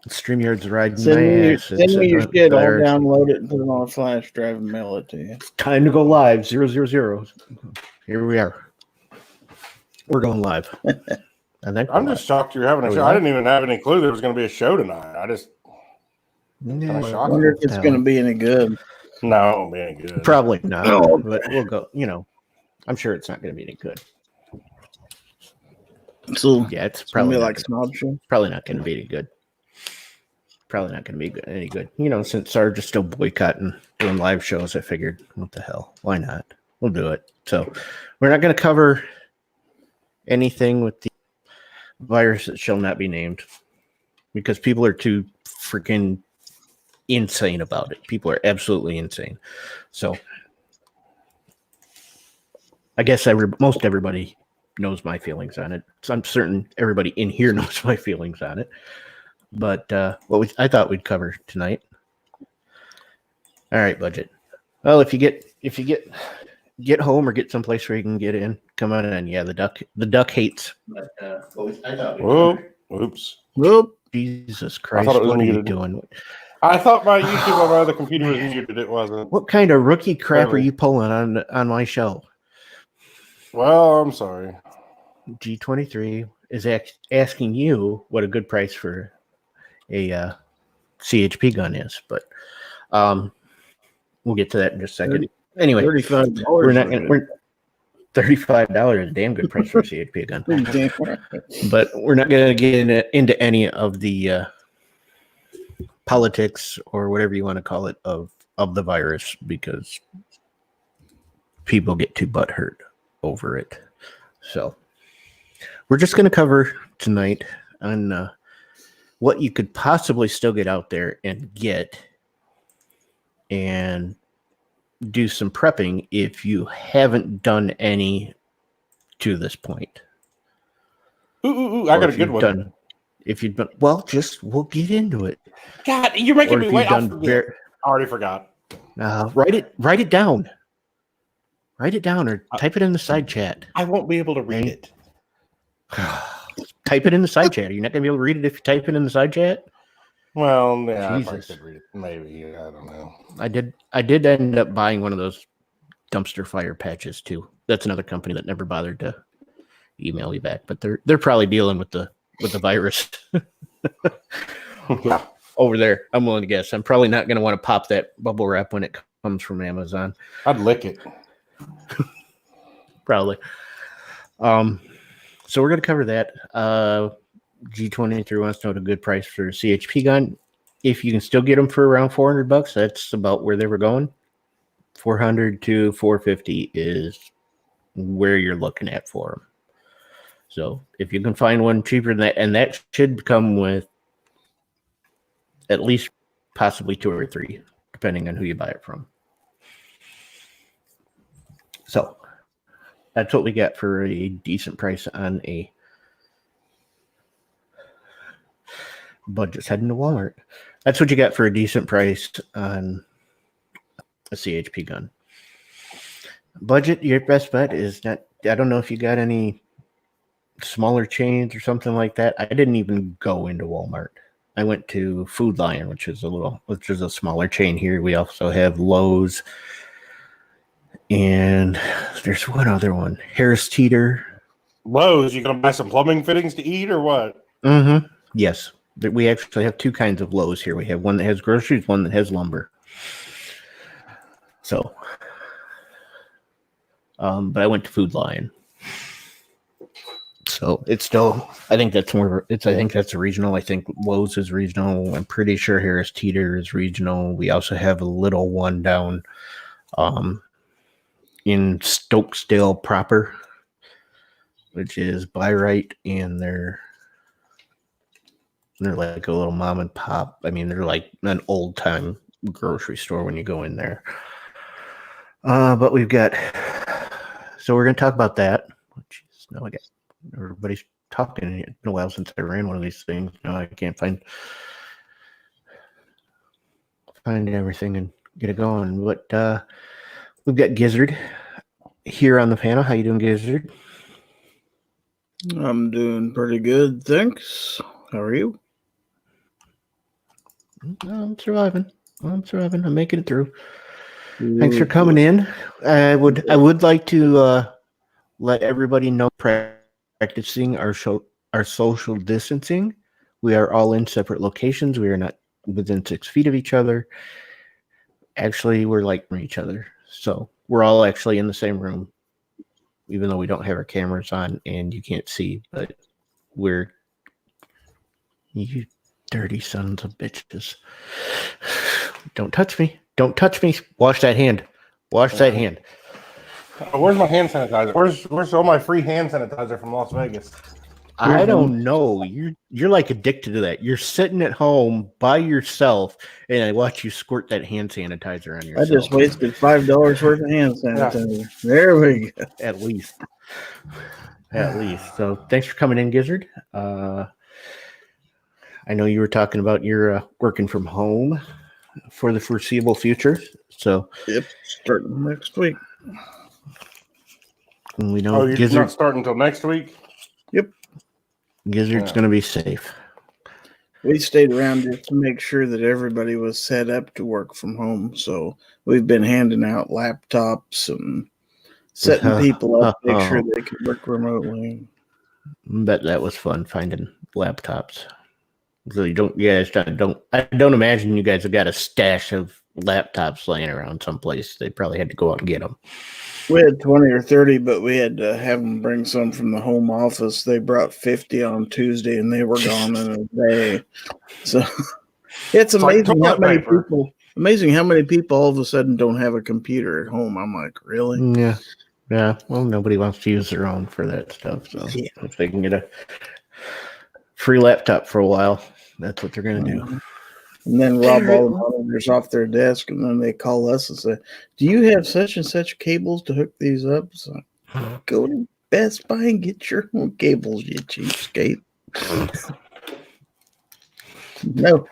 StreamYard's riding Send my me, ass. send me your shit. I'll download it and put it on a flash drive and mail it to you. Time to go live. 000. Here we are. We're going live. I'm just shocked you're having a show. I didn't even have any clue there was going to be a show tonight. I just I wonder if it's going to be any good. No, it won't be any good. Probably not. But we'll go. I'm sure it's not going to be any good. So yeah, it's probably like Snob Show. Probably not going to be any good. Probably not going to be any good. Since Sarge is still boycotting doing live shows, I figured, what the hell? Why not? We'll do it. So we're not going to cover anything with the virus that shall not be named because people are too freaking insane about it. People are absolutely insane. So I guess most everybody knows my feelings on it. So I'm certain everybody in here knows my feelings on it. But I thought we'd cover tonight. All right, budget. Well, if you get home or get someplace where you can get in, come on in. Yeah, the duck hates. But I thought Whoop. Jesus Christ! What are you doing? I thought my YouTube on my other computer was muted. It wasn't. What kind of rookie crap are you pulling on my show? Well, I'm sorry. G23 is asking you what a good price for a CHP gun is, but we'll get to that in just a second. Anyway, $35. We're $35 is a damn good price for a CHP gun. But we're not going to get into any of the politics or whatever you want to call it of the virus because people get too butthurt over it. So we're just going to cover tonight on what you could possibly still get out there and get and do some prepping if you haven't done any to this point. I got a good one. If you've done, we'll get into it. God, you're making me wait. I already forgot. Write it down. Write it down or type it in the side chat. I won't be able to read it. Type it in the side chat. You're not going to be able to read it if you type it in the side chat? Well, yeah, I could read it. Maybe. I don't know. I did end up buying one of those dumpster fire patches too. That's another company that never bothered to email me back, but they're probably dealing with the virus. Yeah. Over there. I'm willing to guess. I'm probably not going to want to pop that bubble wrap when it comes from Amazon. I'd lick it. Probably. So we're going to cover that. G23 wants to know a good price for a CHP gun. If you can still get them for around $400, that's about where they were going. $400 to $450 is where you're looking at for them. So if you can find one cheaper than that, and that should come with at least possibly 2 or 3, depending on who you buy it from. So that's what we got for a decent price on a budget's heading to Walmart. That's what you got for a decent price on a CHP gun. Budget, your best bet is not, I don't know if you got any smaller chains or something like that. I didn't even go into Walmart. I went to Food Lion, which is a smaller chain here. We also have Lowe's, and there's one other one, Harris Teeter. Lowe's, you gonna buy some plumbing fittings to eat or what? Mm-hmm. Yes, we actually have 2 kinds of Lowe's here. We have one that has groceries, one that has lumber. So, but I went to Food Lion. So it's still, I think that's a regional. I think Lowe's is regional. I'm pretty sure Harris Teeter is regional. We also have a little one down in Stokesdale proper, which is Buy Right, and they're like a little mom and pop. I mean, they're like an old time grocery store when you go in there. But we've got, so we're going to talk about that. Jeez, no, I got everybody's talking. It's been a while since I ran one of these things. No, I can't find everything and get it going. But we've got Gizzard here on the panel. How you doing, Gizzard? I'm doing pretty good, thanks. How are you? I'm surviving. I'm making it through. Thanks for coming in. I would like to let everybody know practicing our social distancing. We are all in separate locations. We are not within 6 feet of each other. Actually, we're like each other. So we're all actually in the same room, even though we don't have our cameras on and you can't see, but we're you dirty sons of bitches. Don't touch me. Don't touch me. Wash that hand. Wash that hand. Where's my hand sanitizer? Where's all my free hand sanitizer from Las Vegas? I don't know. You're like addicted to that. You're sitting at home by yourself, and I watch you squirt that hand sanitizer on yourself. I just wasted $5 worth of hand sanitizer. Yeah. There we go. At least. So thanks for coming in, Gizzard. I know you were talking about your working from home for the foreseeable future. So yep, starting next week. And we know you're not starting until next week? Yep. Gizzard's going to be safe. We stayed around just to make sure that everybody was set up to work from home. So we've been handing out laptops and setting people up to make sure they can work remotely. Bet that was fun finding laptops. So you I don't imagine you guys have got a stash of laptops laying around someplace. They probably had to go out and get them. We had 20 or 30, but we had to have them bring some from the home office. They brought 50 on Tuesday, and they were gone in a day. So it's amazing how many people. Amazing how many people all of a sudden don't have a computer at home. I'm like, really? Yeah. Well, nobody wants to use their own for that stuff. So if they can get a free laptop for a while, that's what they're going to do. And then rob all the monitors off their desk, and then they call us and say, "Do you have such and such cables to hook these up?" So go to Best Buy and get your own cables, you cheapskate. No,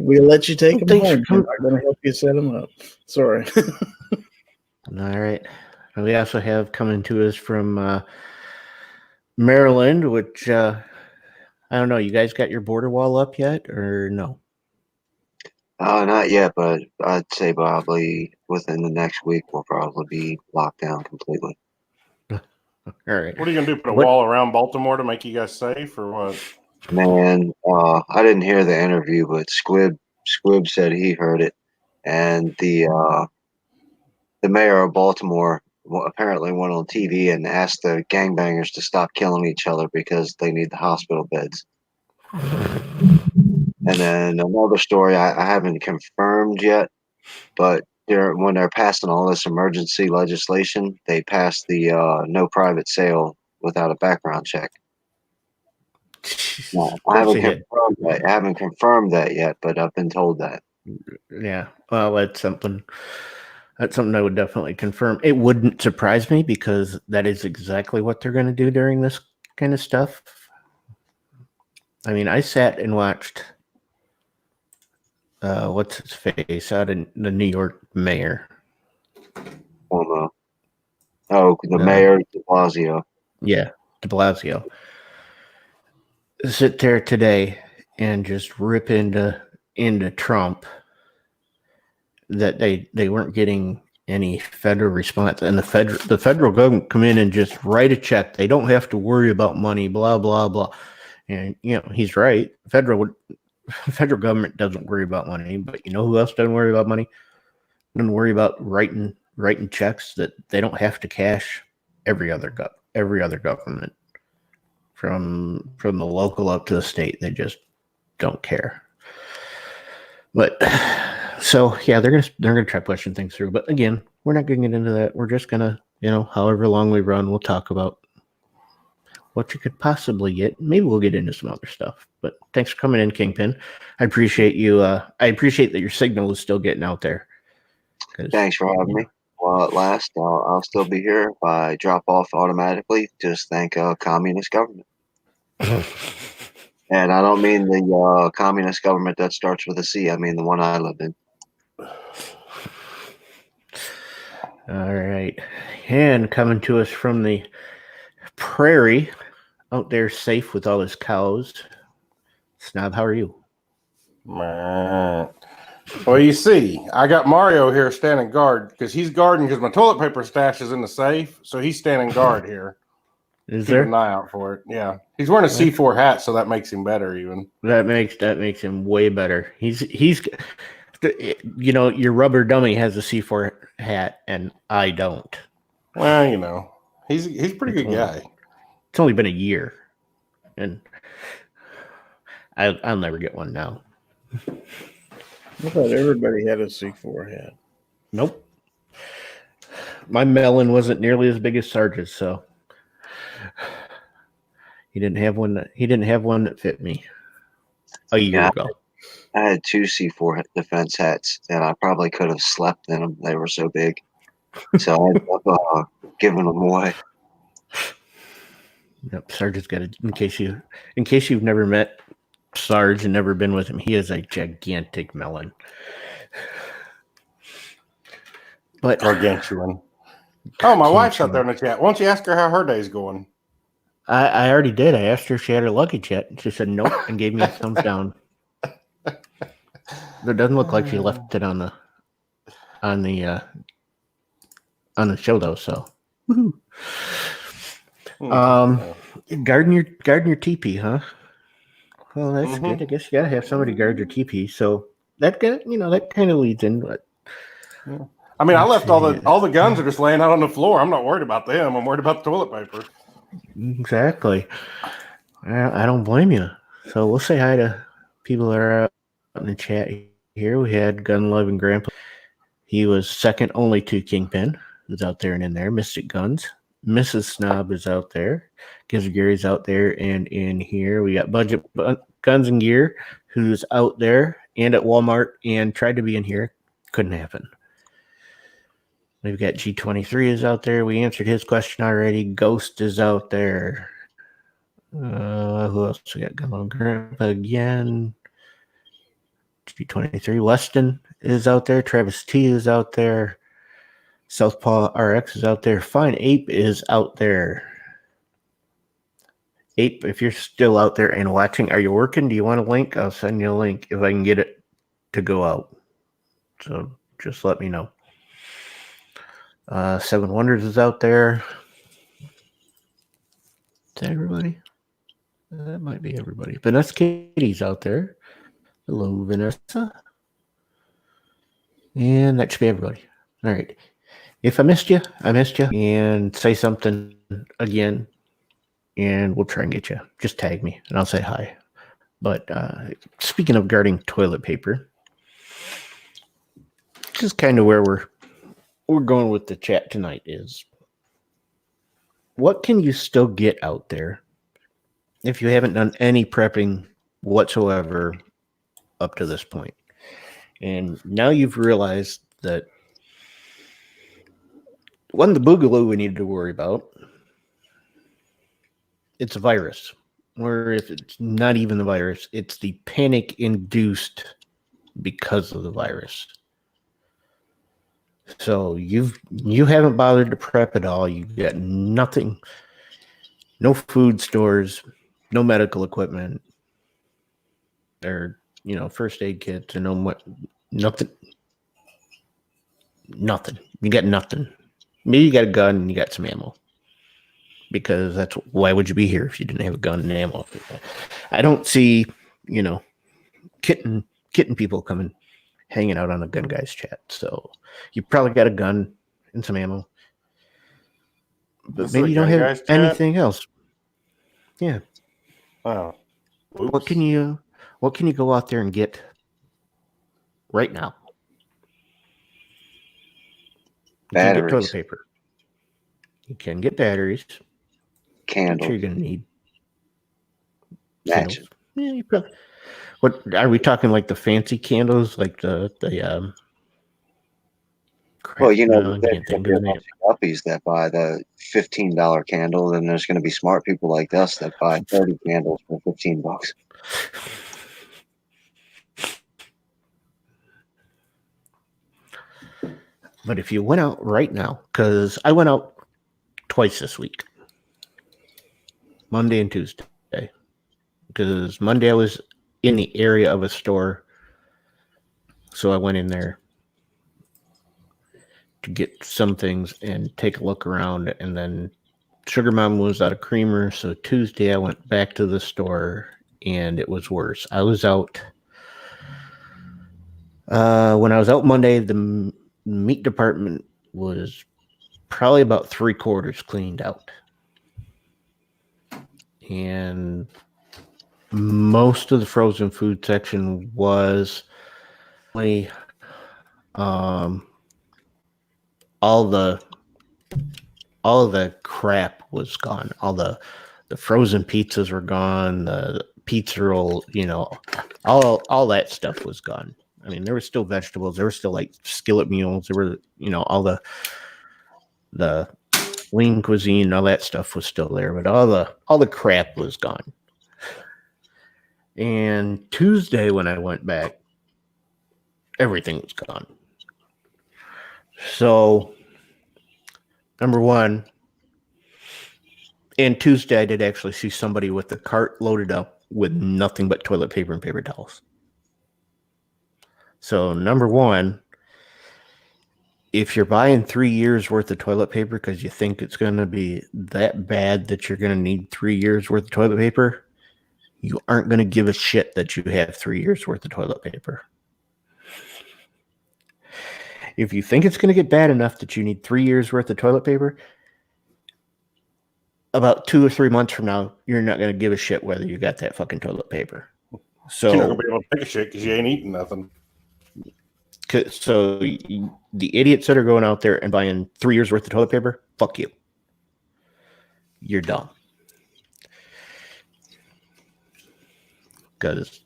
we'll let you take them home. We're not going to help you set them up. Sorry. All right. We also have coming to us from Maryland, which I don't know. You guys got your border wall up yet, or no? Not yet, but I'd say probably within the next week we'll probably be locked down completely. All right. What are you gonna do? Put a wall around Baltimore to make you guys safe, or what? Man, I didn't hear the interview, but Squib said he heard it, and the mayor of Baltimore apparently went on TV and asked the gangbangers to stop killing each other because they need the hospital beds. And then another story I haven't confirmed yet, but when they're passing all this emergency legislation, they passed the no private sale without a background check. No, I haven't confirmed that yet, but I've been told that. Yeah, well, that's something I would definitely confirm. It wouldn't surprise me because that is exactly what they're going to do during this kind of stuff. I mean, I sat and watched what's his face out in the New York mayor. The mayor, de Blasio. Yeah, de Blasio. Sit there today and just rip into Trump that they weren't getting any federal response, and the federal government come in and just write a check. They don't have to worry about money, blah blah blah. And he's right. Federal government doesn't worry about money, but you know who else doesn't worry about money? Doesn't worry about writing checks that they don't have to cash. Every other government, from the local up to the state, they just don't care. But so yeah, they're gonna try pushing things through. But again, we're not gonna get into that. We're just gonna, however long we run, we'll talk about what you could possibly get. Maybe we'll get into some other stuff. But thanks for coming in, Kingpin. I appreciate you. I appreciate that your signal is still getting out there. Thanks for having me. While it lasts, I'll still be here. If I drop off automatically, just thank a communist government. And I don't mean the communist government that starts with a C. I mean the one I live in. All right. And coming to us from the prairie, out there safe with all his cows. Snob, how are you? Well, you see, I got Mario here standing guard because he's guarding because my toilet paper stash is in the safe, so he's standing guard here. Is Keep there? an eye out for it. Yeah, he's wearing a C4 hat, so that makes him better. Even that makes him way better. He's you know, your rubber dummy has a C4 hat, and I don't. Well, you know, he's a pretty good guy. It's only been a year, and I'll never get one now. I thought everybody had a C4 hat. Nope. My melon wasn't nearly as big as Sarge's, so he didn't have one that fit me a year ago. I had 2 C4 defense hats, and I probably could have slept in them. They were so big. So I ended up giving them away. Yep, Sarge's got it. In case you've never met Sarge and never been with him, he is a gigantic melon. But gargantuan. Oh, my wife's out there in the chat. Why don't you ask her how her day's going? I already did. I asked her if she had her luggage yet. She said nope and gave me a thumbs down. It doesn't look like she left it on the show though. So, guarding your teepee, huh? Well, that's good. I guess you gotta have somebody guard your teepee. So that kind of leads in. But I mean, I left all the guns are just laying out on the floor. I'm not worried about them. I'm worried about the toilet paper. Exactly. I don't blame you. So we'll say hi to people that are out in the chat here. We had Gun Loving Grandpa. He was second only to Kingpin, who's out there and in there. Mystic Guns. Mrs. Snob is out there. Gizzard Gary's out there and in here. We got Budget Guns and Gear, who's out there and at Walmart and tried to be in here. Couldn't happen. We've got G23 is out there. We answered his question already. Ghost is out there. Who else we got? Gun Loving Grandpa again. G23. Weston is out there. Travis T is out there. Southpaw RX is out there. Fine Ape is out there. Ape, if you're still out there and watching, are you working? Do you want a link? I'll send you a link if I can get it to go out. So just let me know. Seven Wonders is out there. Is that everybody? That might be everybody. Vanessa Katie's out there. Hello, Vanessa. And that should be everybody. All right. If I missed you, I missed you. And say something again, and we'll try and get you. Just tag me, and I'll say hi. But speaking of guarding toilet paper, this is kind of where we're going with the chat tonight is, what can you still get out there if you haven't done any prepping whatsoever up to this point? And now you've realized that one, the boogaloo we need to worry about, it's a virus. Or if it's not even the virus, it's the panic induced because of the virus. So you haven't bothered to prep at all. You've got nothing, no food stores, no medical equipment, or first aid kits, or nothing. You got nothing. Maybe you got a gun and you got some ammo. Because why would you be here if you didn't have a gun and ammo? I don't see, kitten people coming, hanging out on the Gun Guys chat. So you probably got a gun and some ammo, but maybe you don't have anything else. Yeah. Wow. Oops. What can you go out there and get right now? You can get toilet paper. You can get batteries. Candles. I'm sure you're gonna need matches. Yeah, you probably. What are we talking? Like the fancy candles, like the crap, Well, there's guppies that buy the $15 candle, and there's going to be smart people like us that buy 30 candles for $15. But if you went out right now, because I went out twice this week, Monday and Tuesday, because Monday I was in the area of a store So I went in there to get some things and take a look around, and then Sugar Mom was out of creamer. So Tuesday I went back to the store, and it was worse. I was out when I was out Monday. The meat department was probably about 3/4 cleaned out, and most of the frozen food section was only all the crap was gone. All the frozen pizzas were gone. The pizza roll, all that stuff was gone. I mean, there were still vegetables. There were still like skillet meals. There were, all the lean cuisine, all that stuff was still there, but all the crap was gone. And Tuesday when I went back, everything was gone. So, number one, and Tuesday I did actually see somebody with the cart loaded up with nothing but toilet paper and paper towels. So, number one, if you're buying 3 years worth of toilet paper because you think it's going to be that bad that you're going to need 3 years worth of toilet paper, you aren't going to give a shit that you have 3 years worth of toilet paper. If you think it's going to get bad enough that you need 3 years worth of toilet paper, about 2 or 3 months from now, you're not going to give a shit whether you got that fucking toilet paper. So you're not going to be able to take a shit because you ain't eating nothing. So the idiots that are going out there and buying 3 years worth of toilet paper, fuck you. You're dumb. Because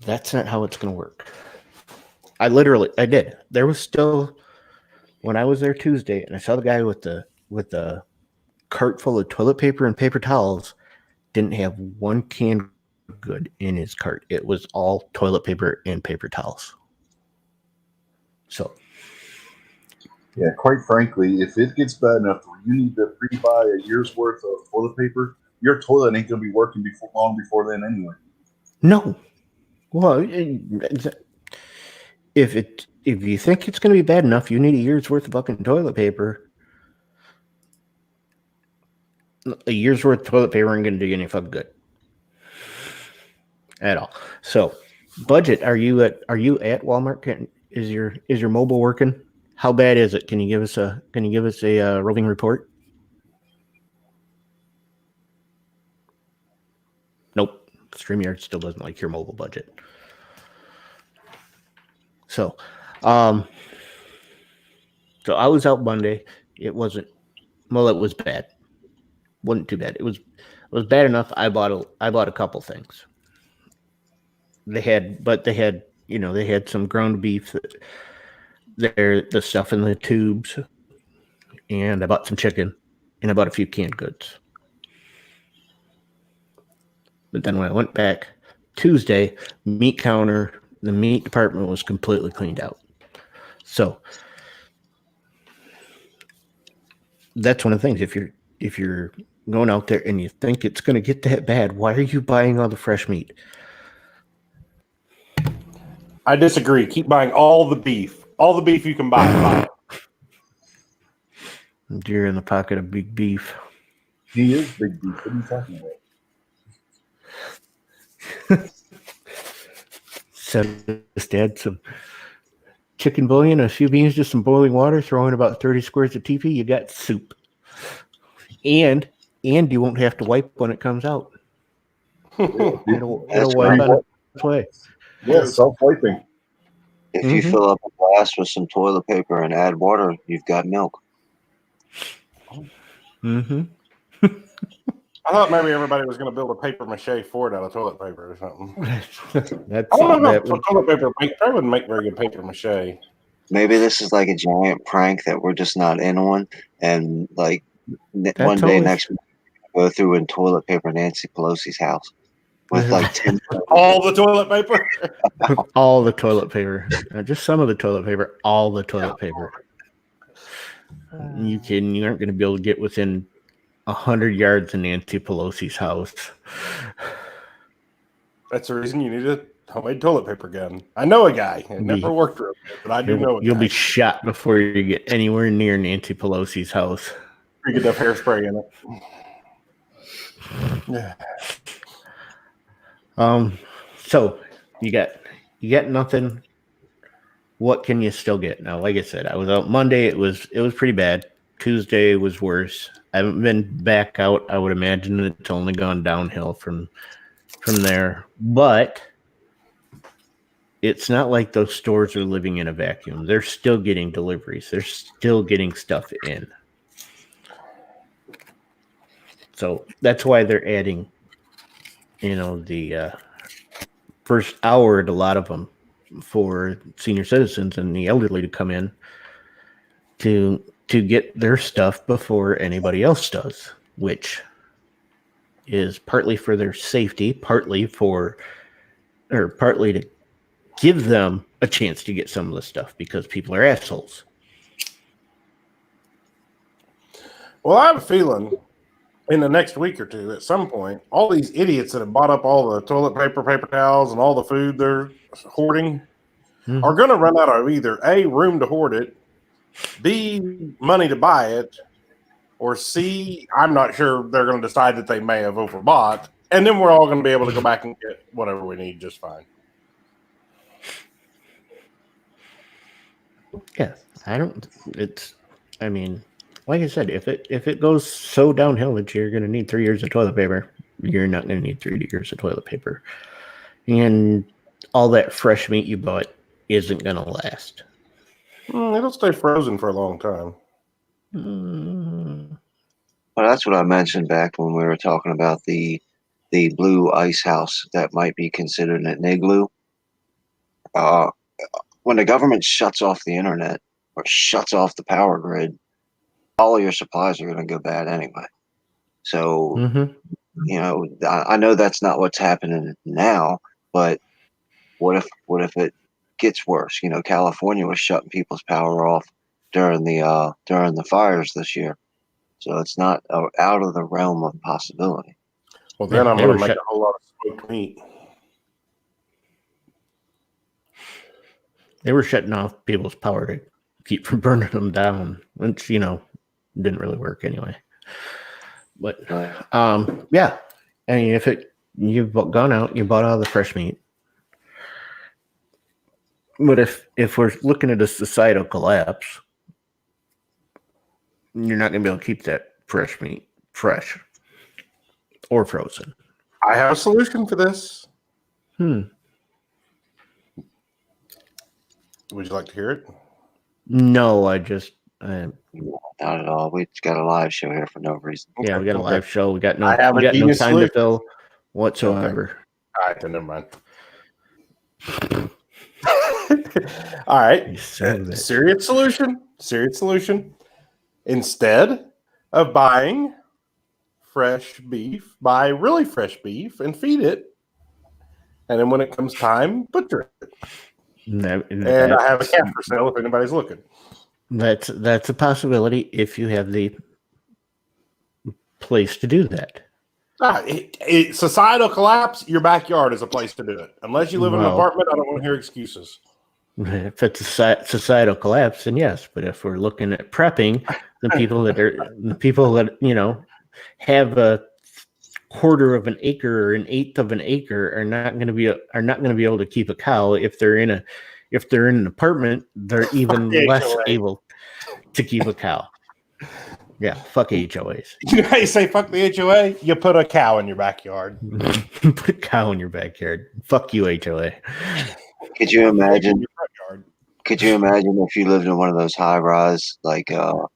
that's not how it's going to work. I did. There was still, when I was there Tuesday and I saw the guy with the cart full of toilet paper and paper towels, didn't have one canned good in his cart. It was all toilet paper and paper towels. So, yeah, quite frankly, if it gets bad enough where you need to pre-buy a year's worth of toilet paper, your toilet ain't gonna be working long before then anyway. No, well, if you think it's going to be bad enough, you need a year's worth of fucking toilet paper. A year's worth of toilet paper ain't going to do you any fucking good at all. So, budget. Are you at Walmart? Is your mobile working? How bad is it? Can you give us a roving report? Nope. StreamYard still doesn't like your mobile budget. So, so I was out Monday. It was bad. Wasn't too bad. It was bad enough. I bought a couple things. They had some ground beef. The stuff in the tubes, and I bought some chicken, and I bought a few canned goods. But then when I went back Tuesday, meat counter, the meat department was completely cleaned out. So that's one of the things. If you're going out there and you think it's going to get that bad, why are you buying all the fresh meat? I disagree. Keep buying all the beef. All the beef you can buy. Deer in the pocket of big beef. He is big beef. What are you talking about? So just add some chicken bouillon, a few beans, just some boiling water, throw in about 30 squares of TP, you got soup. And you won't have to wipe when it comes out. It'll wipe on its way. Yeah, self-wiping. If you fill up a glass with some toilet paper and add water, you've got milk. Mm-hmm. I thought maybe everybody was going to build a paper mache fort out of toilet paper or something. That's I don't know. Toilet paper probably wouldn't make very good paper mache. Maybe this is like a giant prank that we're just not in on, and like one day next week, go through and toilet paper Nancy Pelosi's house with like 10 all the toilet paper. All the toilet paper. Just some of the toilet paper. All the toilet paper. You aren't going to be able to get within 100 yards of Nancy Pelosi's house. That's the reason you need a Homemade toilet paper gun. I know a guy. It never worked real good, but I do know a guy. You'll be shot before you get anywhere near Nancy Pelosi's house. You get enough hairspray in it. Yeah. So you got nothing. What can you still get? Now, like I said, I was out Monday. It was pretty bad. Tuesday was worse. I haven't been back out. I would imagine it's only gone downhill from there. But it's not like those stores are living in a vacuum. They're still getting deliveries. They're still getting stuff in. So that's why they're adding, the first hour at a lot of them for senior citizens and the elderly to come in to get their stuff before anybody else does, which is partly for their safety, partly to give them a chance to get some of the stuff because people are assholes. Well, I have a feeling in the next week or two, at some point, all these idiots that have bought up all the toilet paper, paper towels, and all the food they're hoarding are going to run out of either A, room to hoard it, B, money to buy it, or C, I'm not sure, they're going to decide that they may have overbought, and then we're all going to be able to go back and get whatever we need just fine. Yeah, like I said, if it goes so downhill that you're going to need 3 years of toilet paper, you're not going to need 3 years of toilet paper. And all that fresh meat you bought isn't going to last. It'll stay frozen for a long time. Well, that's what I mentioned back when we were talking about the blue ice house that might be considered an igloo. When the government shuts off the internet or shuts off the power grid, all of your supplies are going to go bad anyway. So, I know that's not what's happening now, but what if it gets worse? California was shutting people's power off during the fires this year, so it's not out of the realm of possibility. Well, then I'm going to make a whole lot of smoked meat. They were shutting off people's power to keep from burning them down, which didn't really work anyway. But yeah, I mean, if you've gone out, you bought all the fresh meat. But if we're looking at a societal collapse, you're not going to be able to keep that fresh meat fresh or frozen. I have a solution for this. Would you like to hear it? No, I just... not at all. We got a live show here for no reason. Yeah, we got a live show. We got no time to fill whatsoever. All right, then never mind. All right. Serious solution. Instead of buying fresh beef, buy really fresh beef and feed it. And then when it comes time, butcher it. And I have a calf for sale if anybody's looking. That's a possibility if you have the place to do that. Societal collapse, your backyard is a place to do it. Unless you live in an apartment, I don't want to hear excuses. If it's a societal collapse, then yes. But if we're looking at prepping, the people that have a quarter of an acre or an eighth of an acre are not going to be able to keep a cow. If they're in an apartment, they're even less able to keep a cow. Yeah, fuck HOAs. You know how you say fuck the HOA? You put a cow in your backyard. Put a cow in your backyard. Fuck you, HOA. Could you imagine? Could you imagine if you lived in one of those high-rise, like I'll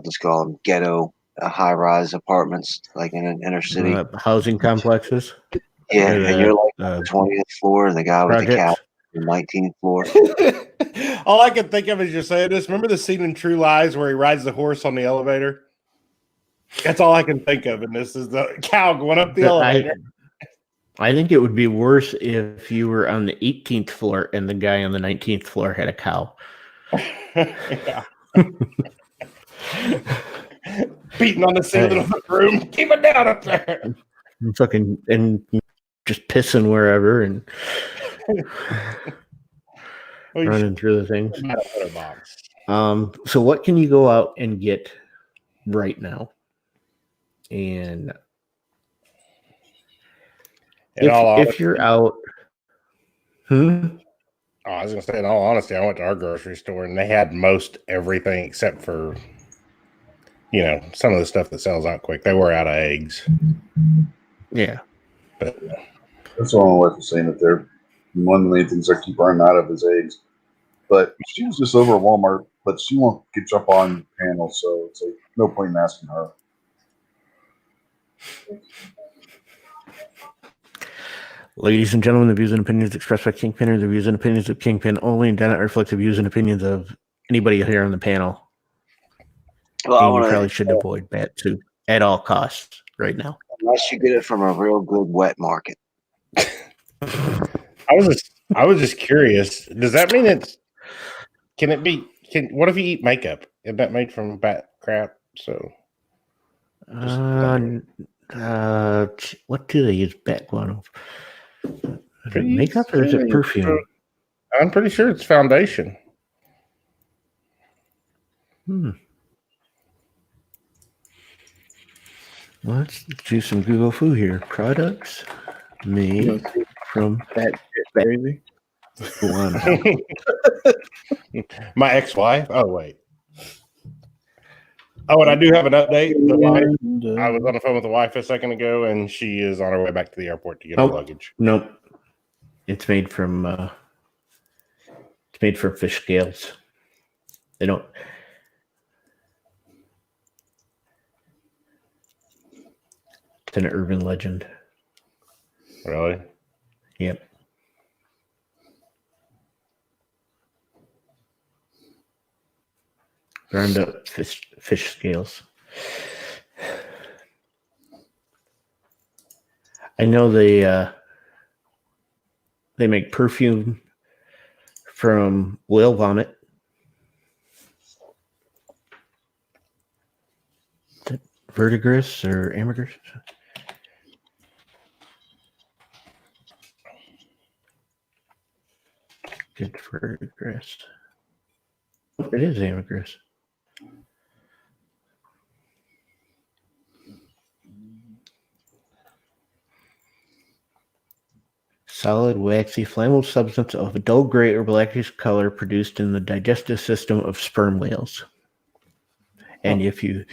just call them ghetto high-rise apartments, like in an inner city housing complexes? Yeah, and you're like on the 20th floor, and the guy with the cow on the 19th floor. All I can think of as you're saying this, remember the scene in True Lies where he rides the horse on the elevator? That's all I can think of, and this is the cow going up the elevator. I think it would be worse if you were on the 18th floor and the guy on the 19th floor had a cow. Yeah. Beating on the ceiling of the room. Keep it down up there. And just pissing wherever and Well, you running through the things. should have a litter box. So what can you go out and get right now? And if you're out, I was gonna say, in all honesty, I went to our grocery store and they had most everything except for, some of the stuff that sells out quick. They were out of eggs. Yeah, but that's what my wife was saying. That they're one of the main things I keep running out of is eggs. But she was just over at Walmart, but she won't get jump on panel, so it's like no point in asking her. Ladies and gentlemen, the views and opinions expressed by Kingpin are the views and opinions of Kingpin only and do not reflect the views and opinions of anybody here on the panel. Well, and you probably should avoid bat soup at all costs right now. Unless you get it from a real good wet market. I was just curious. Does that mean what if you eat makeup? Isn't that made from bat crap? So what do they use bat guano? Is it makeup or is it perfume? I'm pretty sure it's foundation. Let's do some Google Foo here. Products made from that crazy. guano. My ex-wife. Oh wait. Oh, and I do have an update. I was on the phone with the wife a second ago, and she is on her way back to the airport to get her luggage. Nope. It's made from fish scales. They don't. It's an urban legend. Really? Yep. Ground up fish scales. I know they make perfume from whale vomit. Is it verdigris or ambergris? Good verdigris. It is ambergris. Solid, waxy, flammable substance of a dull gray or blackish color produced in the digestive system of sperm whales. And if you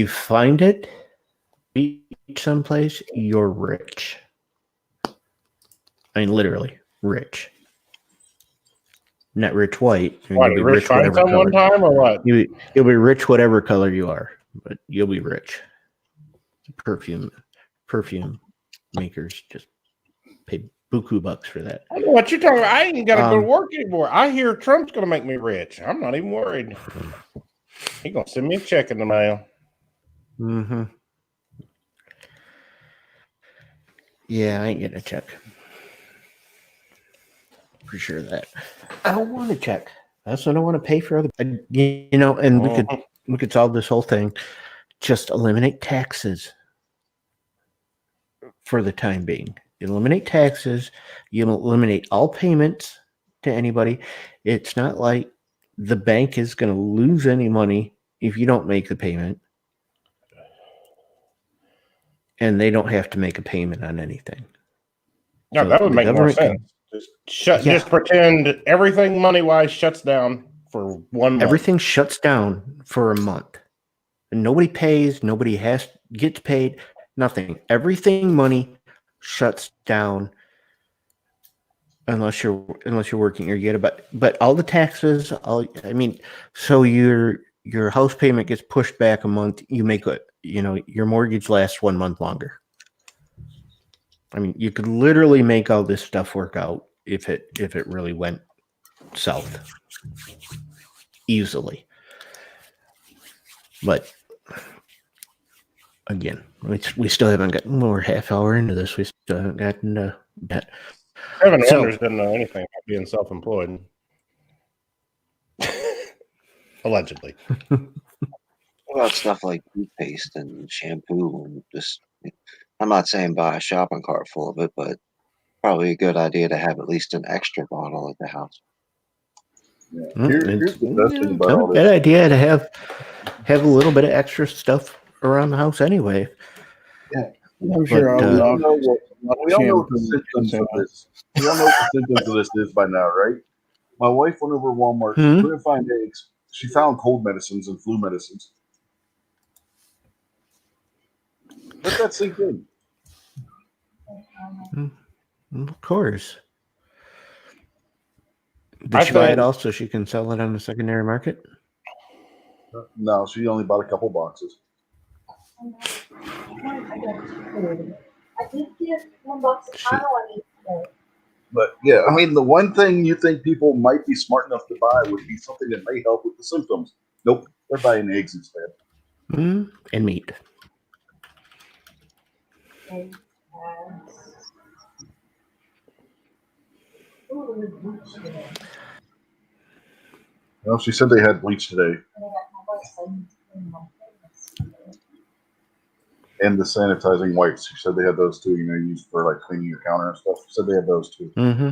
find it someplace, you're rich. I mean, literally rich. Not rich white. I mean, What, rich find some one time or what? You'll be rich whatever color you are, but you'll be rich. Perfume makers just pay buku bucks for that. I know what you're talking about. I ain't got to go to work anymore. I hear Trump's going to make me rich. I'm not even worried. He's going to send me a check in the mail. Mm-hmm. Yeah, I ain't getting a check. For sure of that. I don't want a check. I also don't want to pay for other. And we could solve this whole thing. Just eliminate taxes for the time being. Eliminate taxes. You eliminate all payments to anybody. It's not like the bank is going to lose any money if you don't make the payment. And they don't have to make a payment on anything. No, that would make more sense. Just pretend everything money-wise shuts down for 1 month. Everything shuts down for a month. And nobody pays. Nobody gets paid. Nothing. Everything money shuts down unless you're working or you get but all the taxes. So your house payment gets pushed back a month. You make your mortgage lasts 1 month longer. I mean, you could literally make all this stuff work out if it really went south easily. But again, we still haven't gotten. We're half hour into this. We still haven't gotten that. Kevin Wonders didn't know anything about being self-employed. Allegedly. What about stuff like toothpaste and shampoo and just I'm not saying buy a shopping cart full of it, but probably a good idea to have at least an extra bottle at the house. Yeah. It's Here's the best thing about not all a bad this. idea to have a little bit of extra stuff around the house anyway. Yeah. I'm sure But, I'll We all knock know what we all know what the shampoo symptoms of out. this. We all know what the symptoms of this is by now, right? My wife went over to Walmart. She Hmm? couldn't find eggs. She found cold medicines and flu medicines. Let that sink in. Of course. Did I she buy it think all so she can sell it on the secondary market? No, she only bought a couple boxes. She, But yeah, I mean, the one thing you think people might be smart enough to buy would be something that may help with the symptoms. Nope, they're buying eggs instead. and meat. Well, she said they had bleach today and the sanitizing wipes. She said they had those too. Used for like cleaning your counter and stuff. She said they had those too. Mm-hmm.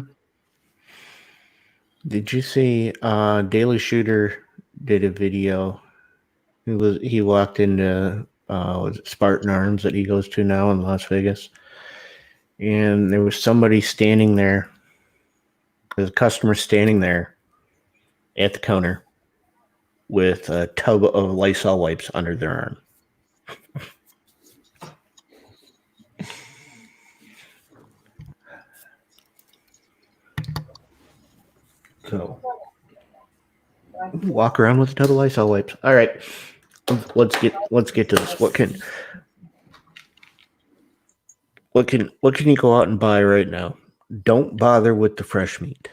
Did you see Daily Shooter did a video? He walked into was it Spartan Arms that he goes to now in Las Vegas, and there was somebody standing there. There's a customer standing there at the counter with a tub of Lysol wipes under their arm. So walk around with a tub of Lysol wipes. All right, let's get to this. What can you go out and buy right now? Don't bother with the fresh meat.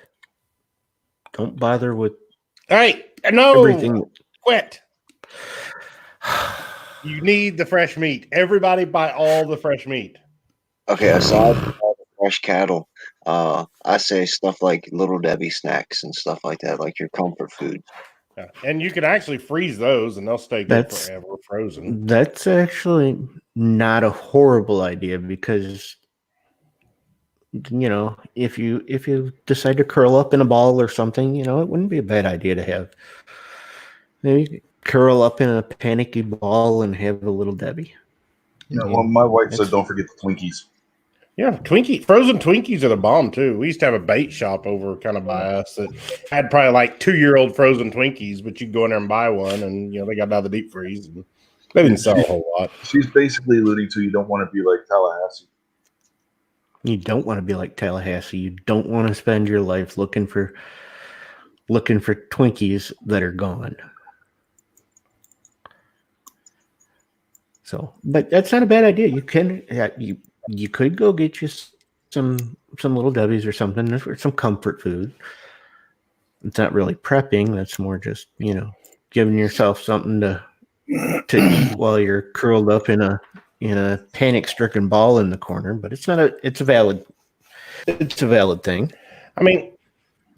Don't bother with Hey, no, everything. quit. You need the fresh meat. Everybody buy all the fresh meat. Okay, aside from all the fresh cattle, I say stuff like Little Debbie snacks and stuff like that, like your comfort food. Yeah. And you can actually freeze those and they'll stay good That's- forever frozen. That's actually not a horrible idea because if you decide to curl up in a ball or something, it wouldn't be a bad idea to have. Maybe curl up in a panicky ball and have a Little Debbie. Yeah, well, my wife said don't forget the Twinkies. Yeah, frozen Twinkies are the bomb too. We used to have a bait shop over kind of by us that had probably like 2-year-old frozen Twinkies, but you could go in there and buy one, and they got out of the deep freeze. And they didn't sell a whole lot. She's basically alluding to you don't want to be like Tallahassee. You don't want to be like Tallahassee. You don't want to spend your life looking for Twinkies that are gone. So, but that's not a bad idea. You can you could go get you some Little Debbie's or something, or some comfort food. It's not really prepping. That's more just giving yourself something to eat while you're curled up in a panic-stricken ball in the corner. But it's a valid thing. I mean,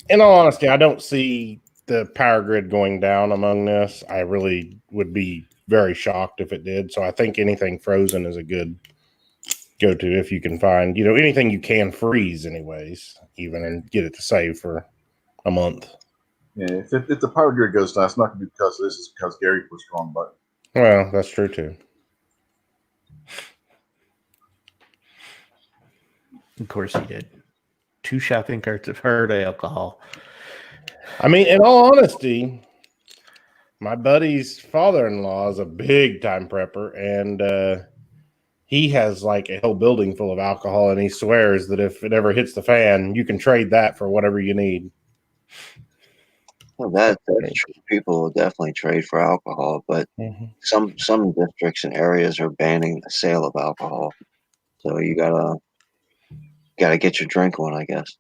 in all honesty, I don't see the power grid going down among this. I really would be very shocked if it did. So I think anything frozen is a good go-to if you can find, anything you can freeze anyways, even, and get it to save for a month. Yeah, if the power grid goes down, it's not going to be because of this. It's because Gary pushed the wrong button. Well, that's true too. Of course he did. 2 shopping carts of hard alcohol. I mean, in all honesty, my buddy's father-in-law is a big time prepper, and he has like a whole building full of alcohol, and he swears that if it ever hits the fan, you can trade that for whatever you need. Well, that's true. People will definitely trade for alcohol, but some districts and areas are banning the sale of alcohol. So you gotta get your drink on, I guess.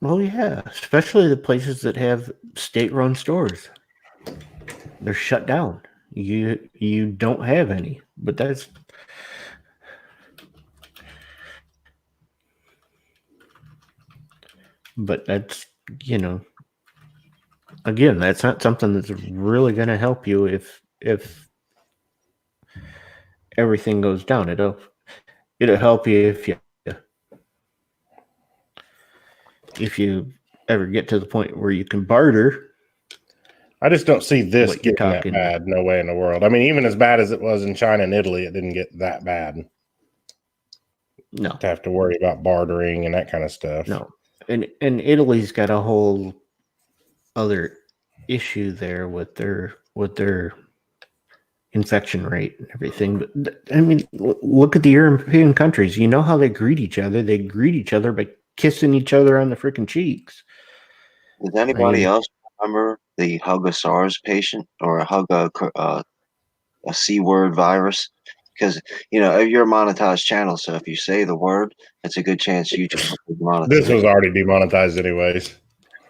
Well, yeah, especially the places that have state-run stores. They're shut down. You don't have any, but that's again, that's not something that's really going to help you if everything goes down. it'll help you if you ever get to the point where you can barter. I just don't see this What you're getting that talking- bad. No way in the world. I mean, even as bad as it was in China and Italy, it didn't get that bad No, to have to worry about bartering and that kind of stuff. no, and Italy's got a whole other issue there with their infection rate and everything. But I mean, look at the European countries. You know how they greet each other? They greet each other by kissing each other on the freaking cheeks. Does anybody mean- else remember the hug a SARS patient or a C word virus? Because you're a monetized channel, so if you say the word, it's a good chance YouTube will monetize. This was already demonetized anyways.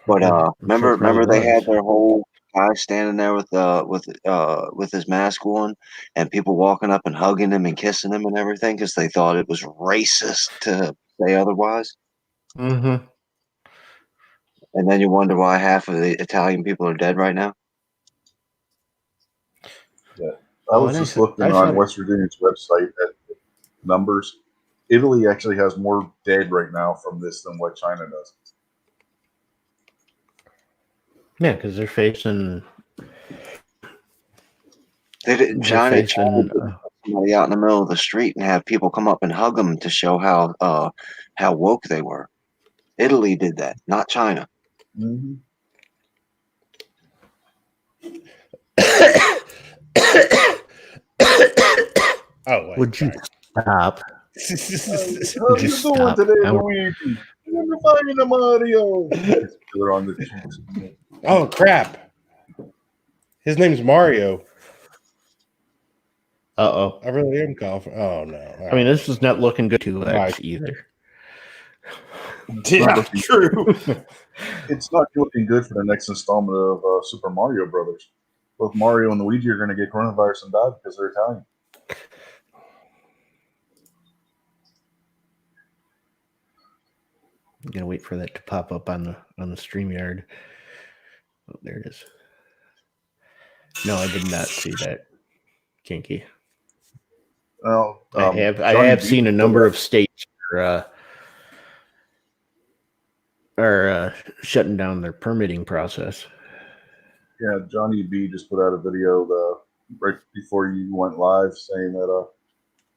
But remember they had was. their whole guy standing there with his mask on, and people walking up and hugging him and kissing him and everything because they thought it was racist to say otherwise. Mm-hmm. And then you wonder why half of the Italian people are dead right now. I was just looking on West Virginia's website at the numbers. Italy actually has more dead right now from this than what China does. Yeah, because they're facing. China put somebody out in the middle of the street and have people come up and hug them to show how woke they were. Italy did that, not China. Mm-hmm. Oh, wait. Would you stop? How you Just doing stop. today, Luigi? You're finding a Mario. They're on the cheeks. Oh, crap. His name's Mario. Uh-oh. I really am coughing. Oh, no. I mean, this is not looking good to us Right. either. Yeah, true. It's not looking good for the next installment of Super Mario Brothers. Both Mario and Luigi are going to get coronavirus and die because they're Italian. I'm gonna wait for that to pop up on the StreamYard. Oh, there it is. No, I did not see that. Kinky. Well, I have seen a number of states are shutting down their permitting process. Yeah, Johnny B just put out a video right before you went live saying that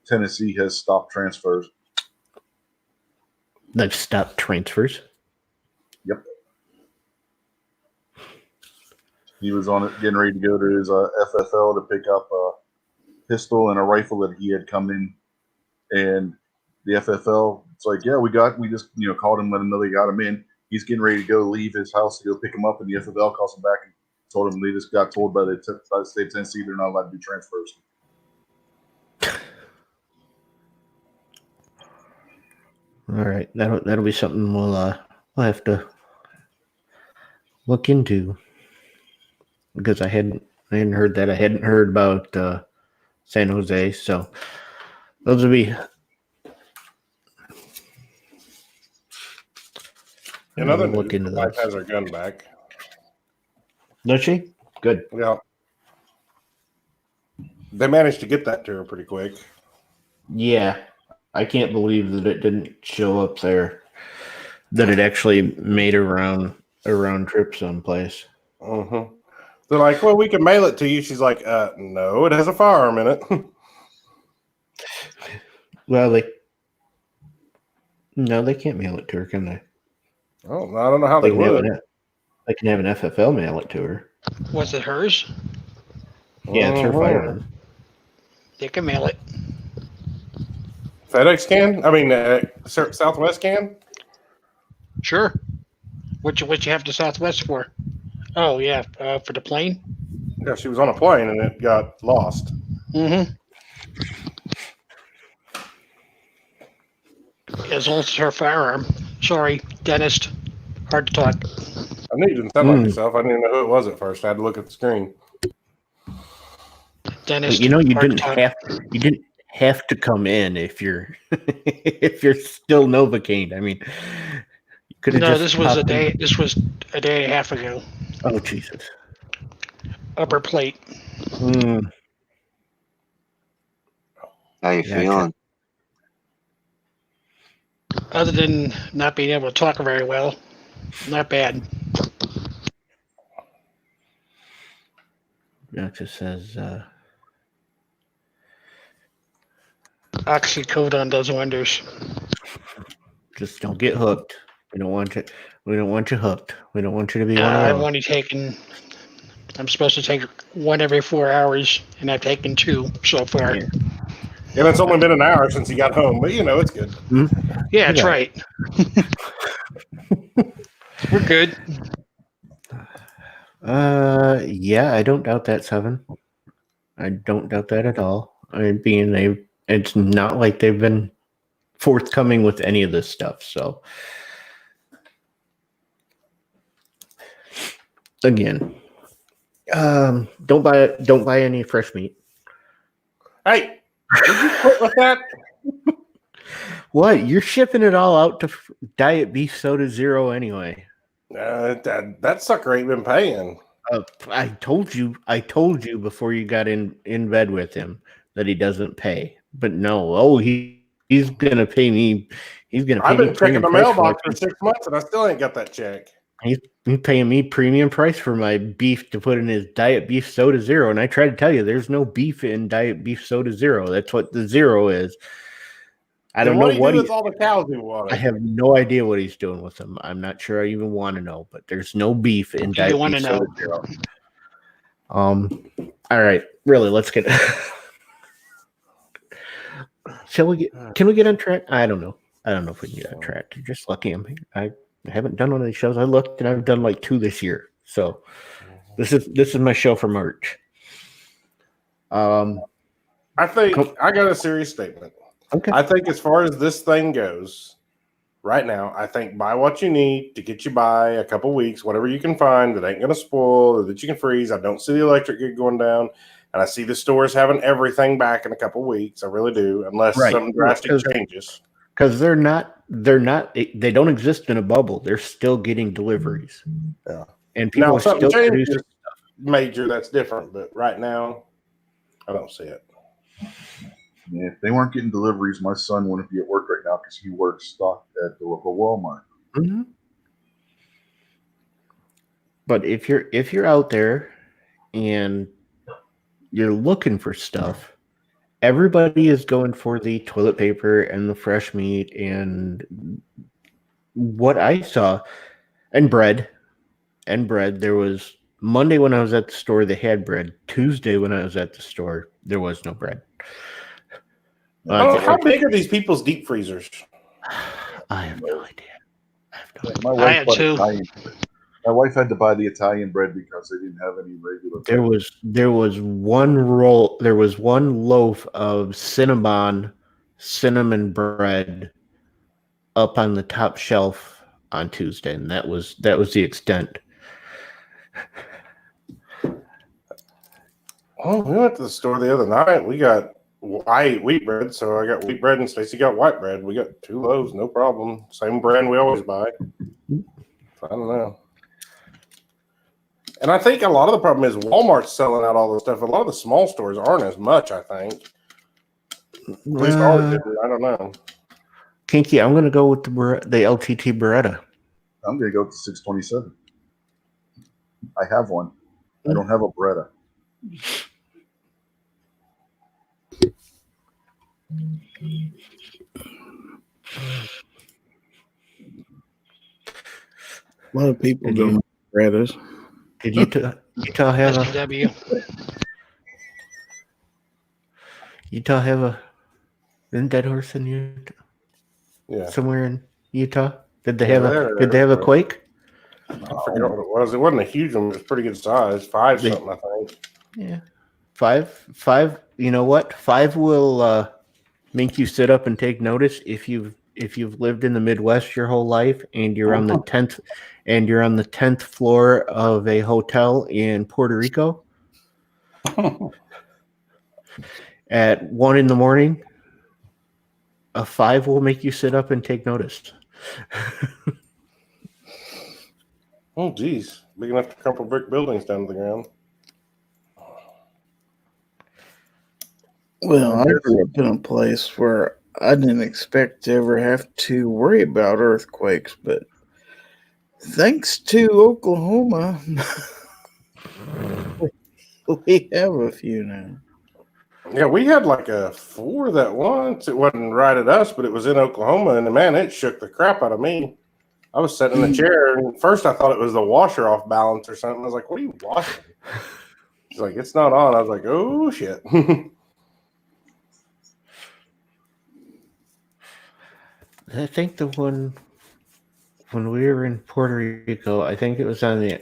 Tennessee has stopped transfers. They've stopped transfers. Yep. He was on it, getting ready to go to his FFL to pick up a pistol and a rifle that he had come in, and the FFL, it's like, yeah, we just called him, let him know they got him in. He's getting ready to go leave his house to go pick him up, and the FFL calls him back and told him they just got told by the state of Tennessee they're not allowed to do transfers. All right, that'll be something we'll have to look into, because I hadn't heard that. I hadn't heard about San Jose, so those would be. Another look into wife those. has her gun back. Does she? Good. Yeah. They managed to get that to her pretty quick. Yeah, I can't believe that it didn't show up there. That it actually made a round trip someplace. Mm-hmm. They're like, well, we can mail it to you. She's like, no, it has a firearm in it. Well, they can't mail it to her, can they? Oh, I don't know how they would. They can have an FFL mail it to her. Was it hers? Yeah, it's her firearm. They can mail it. FedEx can? I mean, Southwest can? Sure. What you have to Southwest for? Oh yeah, for the plane. Yeah, she was on a plane and it got lost. Mm-hmm. As long as it's her firearm. Sorry, dentist. Hard to talk. I knew you didn't sound like yourself. I didn't know who it was at first. I had to look at the screen. Dentist. But you hard didn't to talk. didn't have to come in if you're if you're still Novocaine. I mean, you could have No, just this was a popped in. day. This was a day and a half ago. Oh Jesus. Upper plate. How you feeling? Other than not being able to talk very well, not bad. It just says, Oxycodone does wonders. just don't get hooked. We don't want you. We don't want you hooked. We don't want you to be one of I've those. only taken. I'm supposed to take one every 4 hours, and I've taken 2 so far. Yeah. And it's only been an hour since he got home, but it's good. Yeah, that's Yeah. right. We're good. Yeah, I don't doubt that, Seven. I don't doubt that at all. I mean, it's not like they've been forthcoming with any of this stuff. So, again, don't buy any fresh meat. Hey, did you quit with that? What? You're shipping it all out to Diet Beef Soda Zero anyway. That sucker ain't been paying. I told you before you got in bed with him that he doesn't pay. But no, he's gonna pay me. He's gonna pay I've me been checking premium the price mailbox for for 6 months, and I still ain't got that check. He's paying me premium price for my beef to put in his Diet Beef Soda Zero. And I try to tell you, there's no beef in Diet Beef Soda Zero. That's what the zero is. I don't know what he's with all the cows he wanted. I have no idea what he's doing with them. I'm not sure I even want to know, but there's no beef in Do you Diet want Beef to Soda know? Zero. All right, really, let's get. Can we get on track? I don't know. I don't know if we can get on track. You're just lucky I haven't done one of these shows. I looked and I've done like 2 this year. So this is my show for March. I think I got a serious statement. Okay. I think as far as this thing goes, right now, I think buy what you need to get you by a couple weeks, whatever you can find that ain't going to spoil or that you can freeze. I don't see the electric grid going down, and I see the stores having everything back in a couple weeks. I really do, unless something drastic changes. Because they don't exist in a bubble. They're still getting deliveries. Yeah. And people Now, are something still changes producing. major, that's different. But right now, I don't see it. Yeah, if they weren't getting deliveries, my son wouldn't be at work right now because he works stock at the local Walmart. Mm-hmm. But if you're out there and you're looking for stuff, everybody is going for the toilet paper and the fresh meat and what I saw and bread. There was Monday when I was at the store, they had bread. Tuesday when I was at the store, there was no bread. How big are these people's deep freezers? I have no idea. My I wife have bought 2. Italian. My wife had to buy the Italian bread because they didn't have any regular. There was one roll. There was one loaf of cinnamon bread up on the top shelf on Tuesday, and that was the extent. Oh, we went to the store the other night. We got white wheat bread, so I got wheat bread and Stacy got white bread. We got 2 loaves, no problem. Same brand we always buy. I don't know. And I think a lot of the problem is Walmart's selling out all this stuff. A lot of the small stores aren't as much, I think. At least ours didn't. I don't know. Kinky, I'm going to go with the LTT Beretta. I'm going to go with the 627. I have one. I don't have a Beretta. A lot of people don't know Berettas. Did Utah have a Utah have a isn't that horse in Utah? Yeah. Somewhere in Utah? Did they have a quake? I forget what it was. It wasn't a huge one, but it was pretty good size. 5 something, I think. Yeah. 5. You know what? 5 will make you sit up and take notice if you've lived in the Midwest your whole life and you're on the 10th floor of a hotel in Puerto Rico at 1 a.m. A 5 will make you sit up and take notice. Oh, geez. Big enough to crumple brick buildings down to the ground. Well, I grew up in a place where I didn't expect to ever have to worry about earthquakes, but thanks to Oklahoma, we have a few now. Yeah, we had like a 4 that once. It wasn't right at us, but it was in Oklahoma, and man, it shook the crap out of me. I was sitting in the chair, and first I thought it was the washer off balance or something. I was like, "What are you washing?" She's like, "It's not on." I was like, "Oh shit." I think the one when we were in Puerto Rico, I think it was on the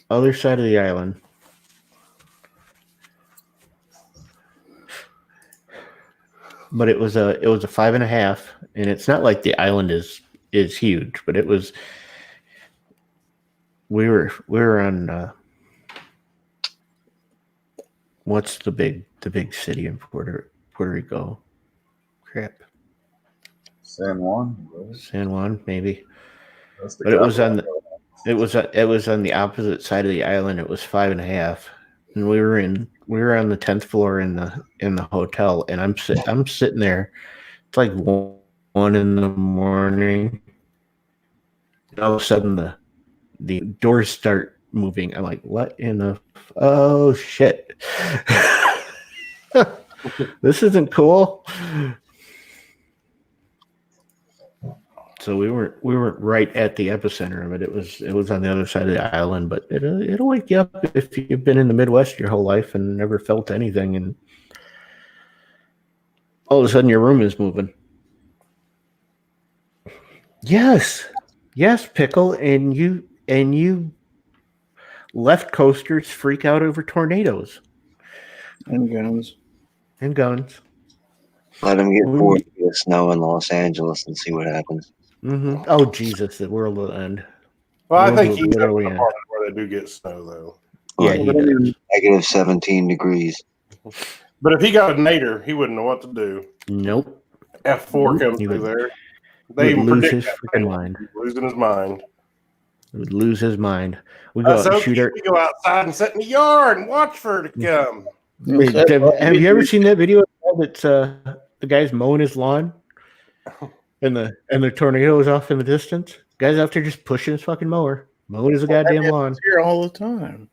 other side of the island. But it was a 5.5, and it's not like the island is huge, but it was. We were on what's the big city in Puerto Rico? Crap, San Juan. Right? San Juan maybe. That's the But it was capital. it was on the opposite side of the island. It was 5.5, and we were on the 10th floor in the hotel, and I'm sitting there. It's like 1 in the morning. And all of a sudden the doors start moving. I'm like, what in the? Oh shit! This isn't cool. So we weren't right at the epicenter of it. It was on the other side of the island, but it'll wake you up if you've been in the Midwest your whole life and never felt anything, and all of a sudden your room is moving. Yes, pickle, and you left coasters freak out over tornadoes And guns. and guns. Let them get 4 feet of snow in Los Angeles and see what happens. Mm-hmm. Oh Jesus, the world will end. Well, I World think will he's up in the literally part end. where they do get snow, though. Yeah, Like he does. negative 17 degrees. But if he got a nader, he wouldn't know what to do. Nope. F4 comes He through would- there. He They would even lose predict his that freaking thing. mind. He's losing his mind. He would lose his mind. We go That's out and okay. shoot our. We go outside and sit in the yard and watch for her to come. Wait, have you ever seen that video? That's the guy's mowing his lawn, and the tornado is off in the distance. Guy's out there just pushing his fucking mower, mowing his goddamn lawn. Here all the time.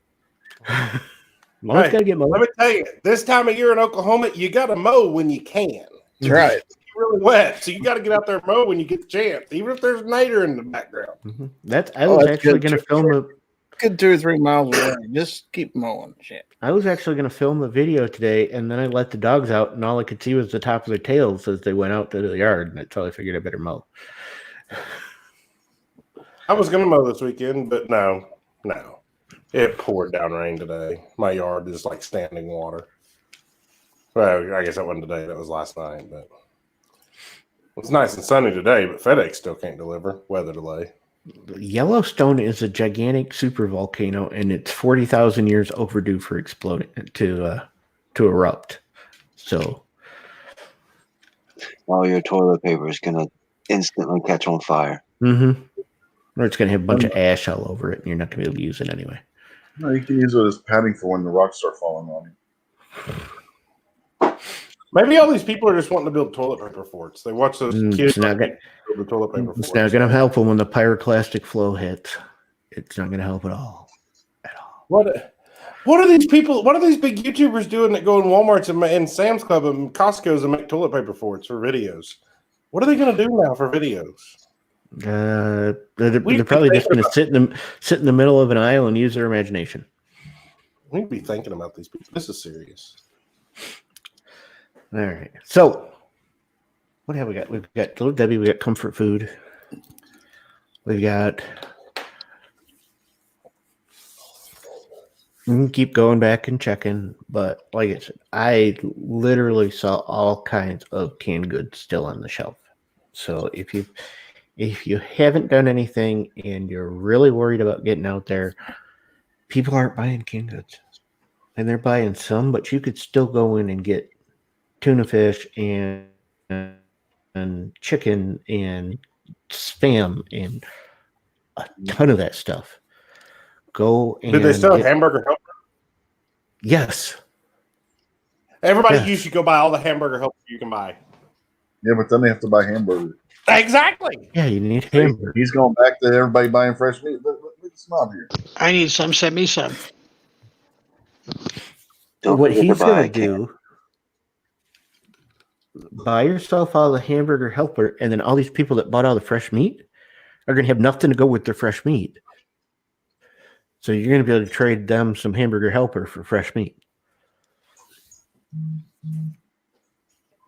Lawn's Hey, got to get mowed. Let me tell you, this time of year in Oklahoma, you got to mow when you can. That's right. It's really wet, so you got to get out there and mow when you get the chance, even if there's a nader in the background. Mm-hmm. I was actually going to film a. Good 2 or 3 miles away. Just keep mowing shit. I was actually going to film a video today, and then I let the dogs out, and all I could see was the top of their tails as they went out to the yard, and that's how I figured I better mow. I was going to mow this weekend, but no. It poured down rain today. My yard is like standing water. Well, I guess that wasn't today. That was last night. But it's nice and sunny today, but FedEx still can't deliver. Weather delay. Yellowstone is a gigantic super volcano, and it's 40,000 years overdue for exploding to erupt. So All your toilet paper is going to instantly catch on fire. Mm-hmm. Or it's going to have a bunch of ash all over it, and you're not going to be able to use it anyway. No, you can use it as padding for when the rocks start falling on you. Maybe all these people are just wanting to build toilet paper forts. They watch those kids build the toilet paper It's forts. not going to help them when the pyroclastic flow hits. It's not going to help at all. What are these people? What are these big YouTubers doing that go in Walmart's and Sam's Club and Costco's and make toilet paper forts for videos? What are they going to do now for videos? They're probably just going to sit in the middle of an aisle and use their imagination. We need to be thinking about these people. This is serious. All right. So, what have we got? We've got Little Debbie. We got comfort food. We got. We can keep going back and checking, but like I said, I literally saw all kinds of canned goods still on the shelf. So if you haven't done anything and you're really worried about getting out there, people aren't buying canned goods, and they're buying some, but you could still go in and get tuna fish and chicken and spam and a ton of that stuff. Go and Did they still have hamburger helper? Yes. Everybody, Yes. you should go buy all the hamburger helpers you can buy. Yeah, but then they have to buy hamburgers. Exactly. Yeah, you need hamburger. He's going back to everybody buying fresh meat. Look at the snob here. I need some. Send me some. Don't What forget to he's buy gonna a can. do, buy yourself all the hamburger helper, and then all these people that bought all the fresh meat are gonna have nothing to go with their fresh meat. So you're gonna be able to trade them some hamburger helper for fresh meat.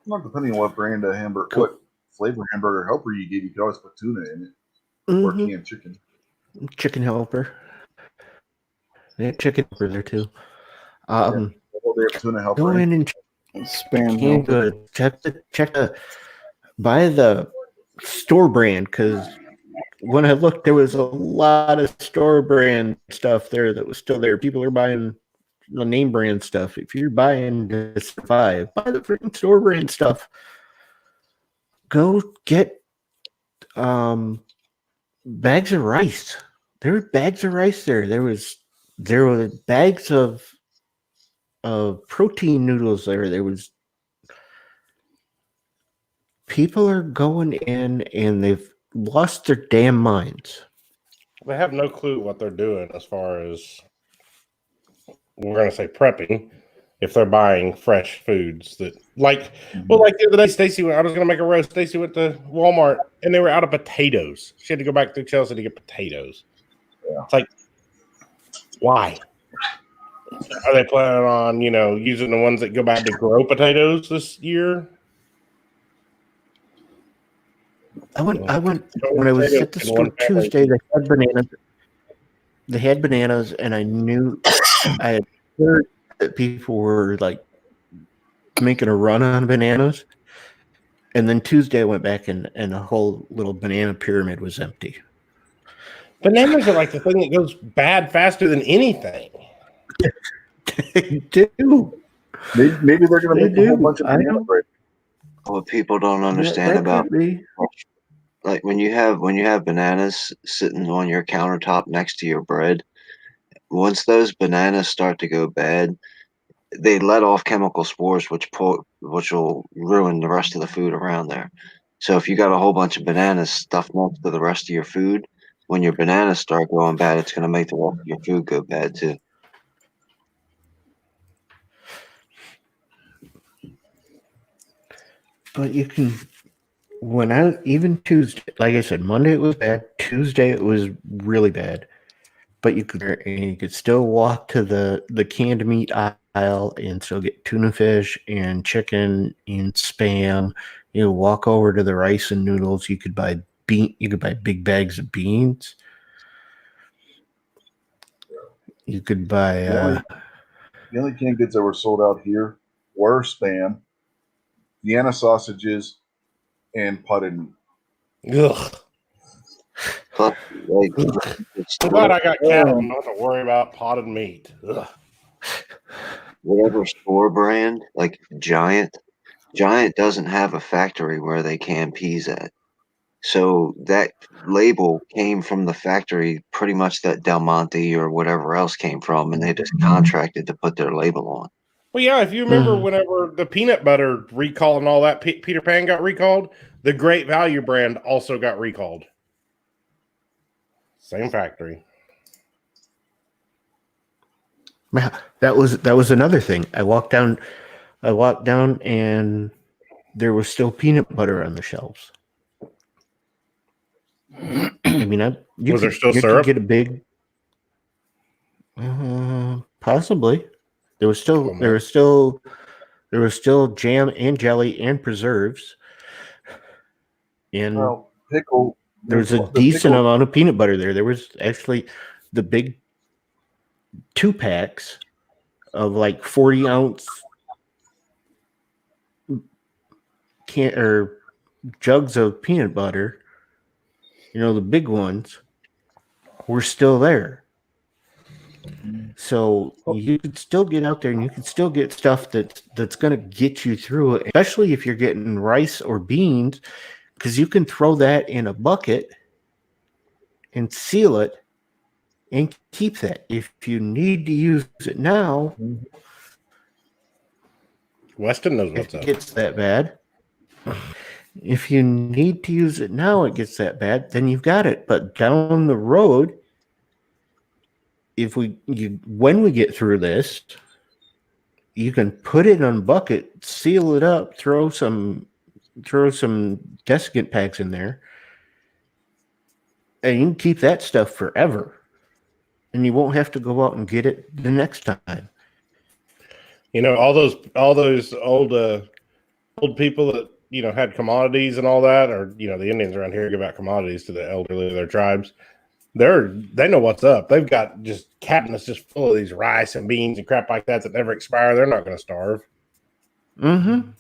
Not depending on what brand of hamburger, Cool. what flavor hamburger helper you get, you can always put tuna in it or Mhm. canned chicken. Chicken helper. They have chicken helper there too. Well, they have tuna helper. Go in and Spam can helper. go check the buy the store brand, because when I looked, there was a lot of store brand stuff there that was still there. People are buying the name brand stuff. If you're buying to survive, buy the freaking store brand stuff. Go get bags of rice. There were bags of rice there. There were bags of protein noodles there. There was people are going in and they've lost their damn minds. They have no clue what they're doing as far as, we're going to say, prepping. If they're buying fresh foods that, like the other day, Stacy, I was going to make a roast. Stacy went to Walmart and they were out of potatoes. She had to go back through Chelsea to get potatoes. Yeah. It's like, why? Are they planning on, using the ones that go back to grow potatoes this year? I went when I was at the store Tuesday. They had bananas. They had bananas, and I knew I had heard that people were like making a run on bananas. And then Tuesday I went back and the whole little banana pyramid was empty. Bananas are like the thing that goes bad faster than anything. They do. Maybe they're going to make a whole bunch of I banana know. bread. What people don't understand That about, could be. like when you have bananas sitting on your countertop next to your bread, once those bananas start to go bad, they let off chemical spores which will ruin the rest of the food around there. So if you got a whole bunch of bananas stuffed next to the rest of your food, when your bananas start going bad, it's going to make the rest of your food go bad too. But you can, even Tuesday, like I said, Monday it was bad. Tuesday it was really bad. But you could still walk to the canned meat aisle and still get tuna fish and chicken and Spam. You walk over to the rice and noodles. You could buy big bags of beans. You could buy The only canned goods that were sold out here were Spam, Vienna sausages, and potted meat. Ugh. Plus, like, I'm glad I got cattle. I don't have to worry about potted meat. Ugh. whatever store brand, like Giant doesn't have a factory where they can peas at. So that label came from the factory pretty much that Del Monte or whatever else came from, and they just contracted to put their label on. Well, yeah, if you remember whenever the peanut butter recall and all that, Peter Pan got recalled, the Great Value brand also got recalled. Same factory. that was another thing. I walked down and there was still peanut butter on the shelves. I mean, Was there still syrup? Could get a big, possibly. There was still jam and jelly and preserves, and Pickle. there was a decent amount of peanut butter there. There was actually the big 2-packs of like 40-ounce jugs of peanut butter. The big ones were still there. So you could still get out there and you could still get stuff that's going to get you through it, especially if you're getting rice or beans, because you can throw that in a bucket and seal it and keep that. If you need to use it now, Weston knows if what's it up. gets that bad. If you need to use it now, it gets that bad, then you've got it. But down the road, when we get through this, you can put it on a bucket, seal it up, throw some desiccant packs in there, and you can keep that stuff forever. And you won't have to go out and get it the next time. You know, all those old people that, you know, had commodities and all that, or, you know, the Indians around here give out commodities to the elderly of their tribes. They know what's up. They've got just cabinets just full of these rice and beans and crap like that never expire. They're not going to starve. Mm-hmm.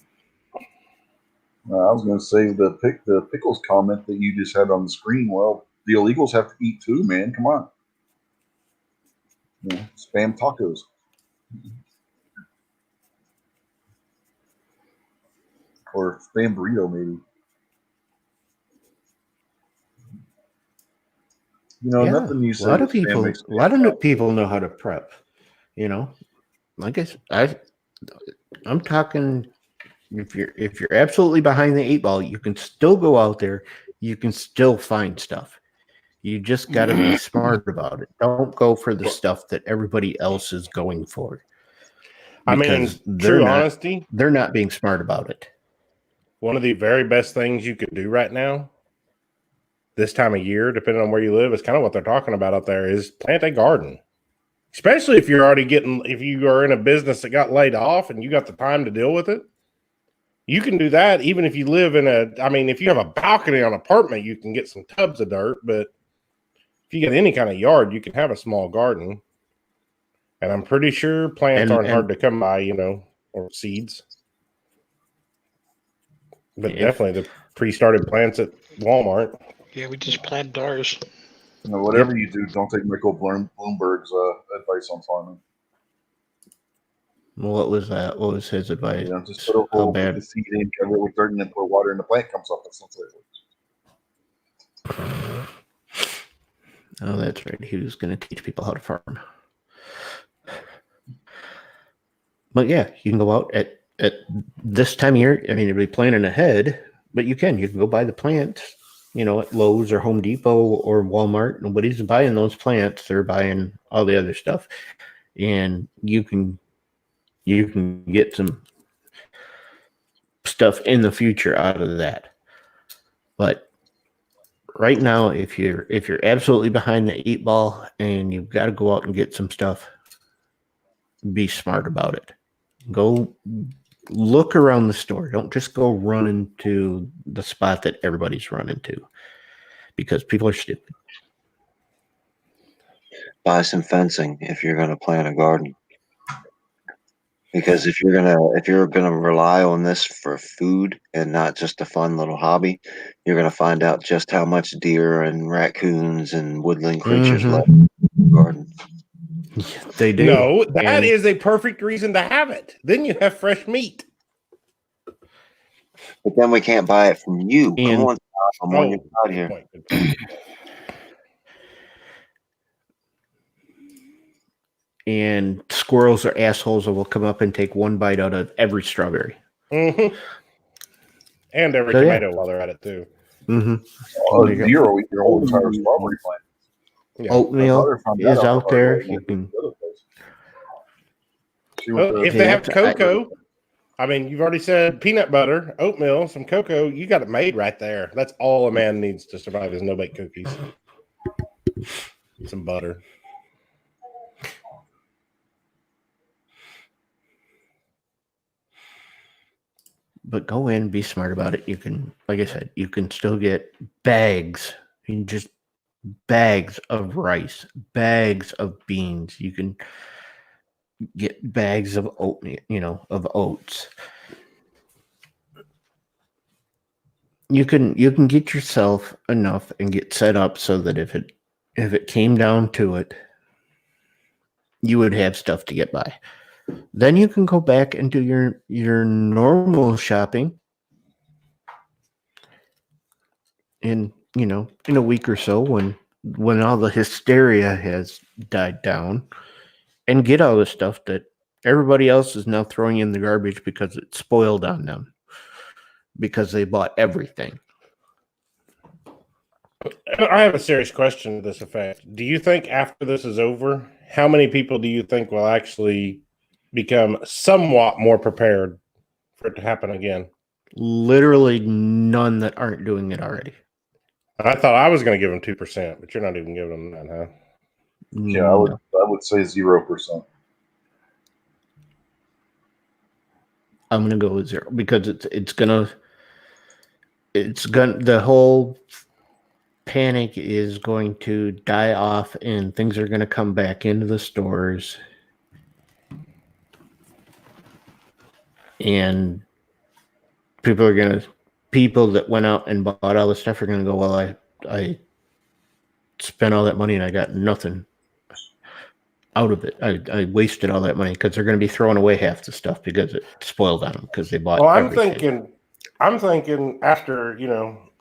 I was going to say the pickles comment that you just had on the screen. Well, the illegals have to eat too, man. Come on. You know, spam tacos. Or spam burrito, maybe. You know, nothing you say. A lot of people know how to prep. You know, like I'm talking. If you're absolutely behind the 8 ball, you can still go out there. You can still find stuff. You just got to be smart about it. Don't go for the stuff that everybody else is going for. I mean, honesty, they're not being smart about it. One of the very best things you could do right now, this time of year, depending on where you live, is kind of what they're talking about out there, is plant a garden. Especially if you're if you are in a business that got laid off and you got the time to deal with it. You can do that even if you live if you have a balcony on an apartment, you can get some tubs of dirt, but if you get any kind of yard, you can have a small garden. And I'm pretty sure plants aren't hard to come by, you know, or seeds. But definitely the pre-started plants at Walmart. Yeah, we just planted ours. You know, whatever you do, don't take Michael Bloomberg's advice on farming. What was that? What was his advice? You know, just put a hole, put the seed in, cover it with dirt, and then pour water, and the plant comes up. That's not it works. Oh, that's right. He was going to teach people how to farm. But yeah, you can go out at this time of year. I mean, you'd be planning ahead, but you can go buy the plants, you know, at Lowe's or Home Depot or Walmart. Nobody's buying those plants. They're buying all the other stuff. And you can get some stuff in the future out of that. But right now, if you're absolutely behind the 8 ball and you've got to go out and get some stuff, be smart about it. Go look around the store. Don't just go running to the spot that everybody's running to, because people are stupid. Buy some fencing if you're going to plant a garden. Because if you're gonna rely on this for food and not just a fun little hobby, you're gonna find out just how much deer and raccoons and woodland creatures live in the garden. They do. No, that is a perfect reason to have it. Then you have fresh meat. But then we can't buy it from you. Come on, I'm on your side here. Good point. And squirrels are assholes that will come up and take one bite out of every strawberry. Mm-hmm. And every tomato while they're at it, too. Mm-hmm. Deer will eat your whole entire strawberry plant. Yeah. Oatmeal is out there. You can. Well, if they have cocoa, I mean, you've already said peanut butter, oatmeal, some cocoa. You got it made right there. That's all a man needs to survive is no-bake cookies. Some butter. But go in, be smart about it. You can, like I said, you can still get bags. You can just bags of rice, bags of beans. You can get bags of oatmeal, you know, of oats. You can get yourself enough and get set up so that if it came down to it, you would have stuff to get by. Then you can go back and do your normal shopping in a week or so when all the hysteria has died down, and get all the stuff that Everybody else is now throwing in the garbage because it's spoiled on them because they bought everything. I have a serious question to this effect. Do you think after this is over, how many people do you think will actually become somewhat more prepared for it to happen again? Literally none that aren't doing it already. I thought I was going to give them 2%, but you're not even giving them that, huh? Yeah, I would say 0%. I'm gonna go with 0 because the whole panic is going to die off and things are going to come back into the stores, and people that went out and bought all this stuff are going to go, well, I spent all that money and I got nothing out of it. I wasted all that money, because they're going to be throwing away half the stuff because it spoiled on them because they bought everything. I'm thinking after,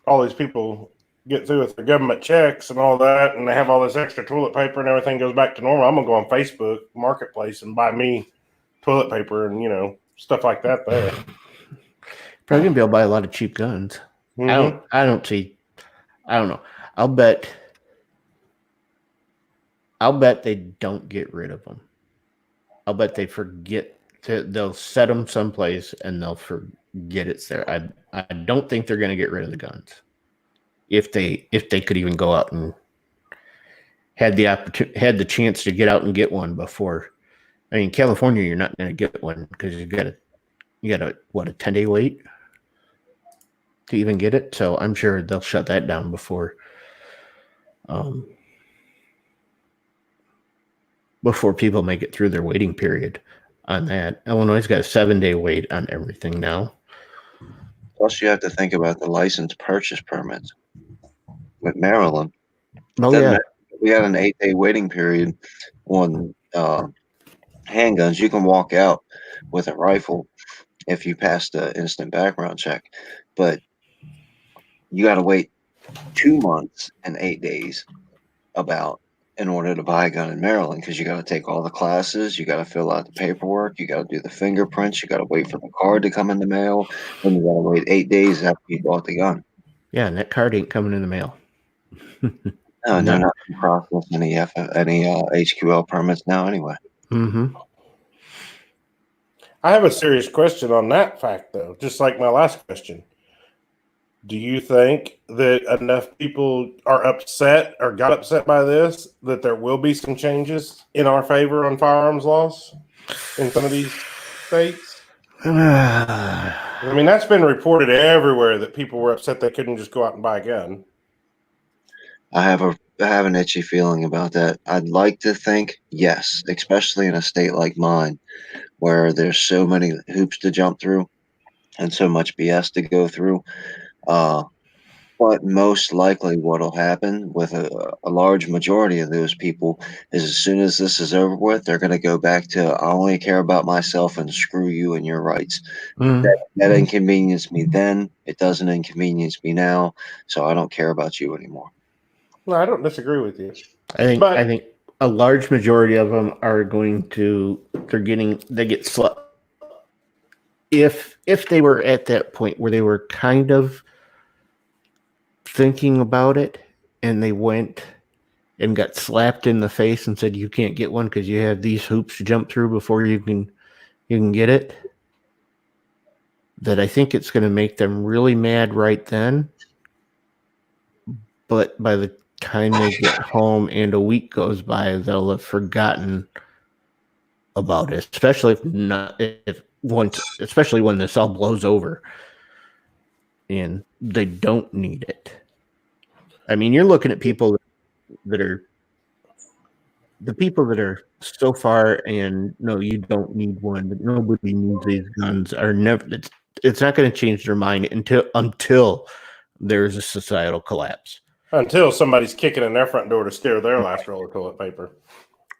all these people get through with their government checks and all that, and they have all this extra toilet paper and everything goes back to normal, I'm going to go on Facebook Marketplace and buy me toilet paper and, stuff like that there. Probably going to be able to buy a lot of cheap guns. Mm-hmm. I don't know. I'll bet they don't get rid of them. I'll bet they forget they'll set them someplace and they'll forget it's there. I don't think they're going to get rid of the guns. If they could even go out and had the chance to get out and get one before. I mean, California, you're not going to get one because you got a 10-day wait to even get it. So I'm sure they'll shut that down before people make it through their waiting period on that. Illinois' got a 7-day wait on everything now. Plus, you have to think about the license purchase permits. With Maryland, Oh yeah, we had an 8-day waiting period on handguns. You can walk out with a rifle if you pass the instant background check, but you got to wait 2 months and 8 days in order to buy a gun in Maryland, because you got to take all the classes, you got to fill out the paperwork, you got to do the fingerprints, you got to wait for the card to come in the mail, and you got to wait 8 days after you bought the gun. Yeah, and that card ain't coming in the mail. No, they're not processing any HQL permits now anyway. Mm-hmm. I have a serious question on that fact, though, just like my last question. Do you think that enough people are upset or got upset by this that there will be some changes in our favor on firearms laws in some of these states? I mean, that's been reported everywhere that people were upset they couldn't just go out and buy a gun. I have an itchy feeling about that. I'd like to think yes, especially in a state like mine, where there's so many hoops to jump through and so much BS to go through. But most likely what'll happen with a large majority of those people is, as soon as this is over with, they're going to go back to, I only care about myself and screw you and your rights. Mm-hmm. That inconvenienced me then. It doesn't inconvenience me now. So I don't care about you anymore. No, I don't disagree with you. I think a large majority of them are going to, they get slept. If they were at that point where they were kind of thinking about it and they went and got slapped in the face and said, you can't get one because you have these hoops to jump through before you can get it, that I think it's going to make them really mad right then. But by the time they get home and a week goes by, they'll have forgotten about it, especially especially when this all blows over and they don't need it. I mean, you're looking at people that are so far and no, you don't need one, but nobody needs these guns are never. It's not going to change their mind until there's a societal collapse. Until somebody's kicking in their front door to steal their last roll of toilet paper.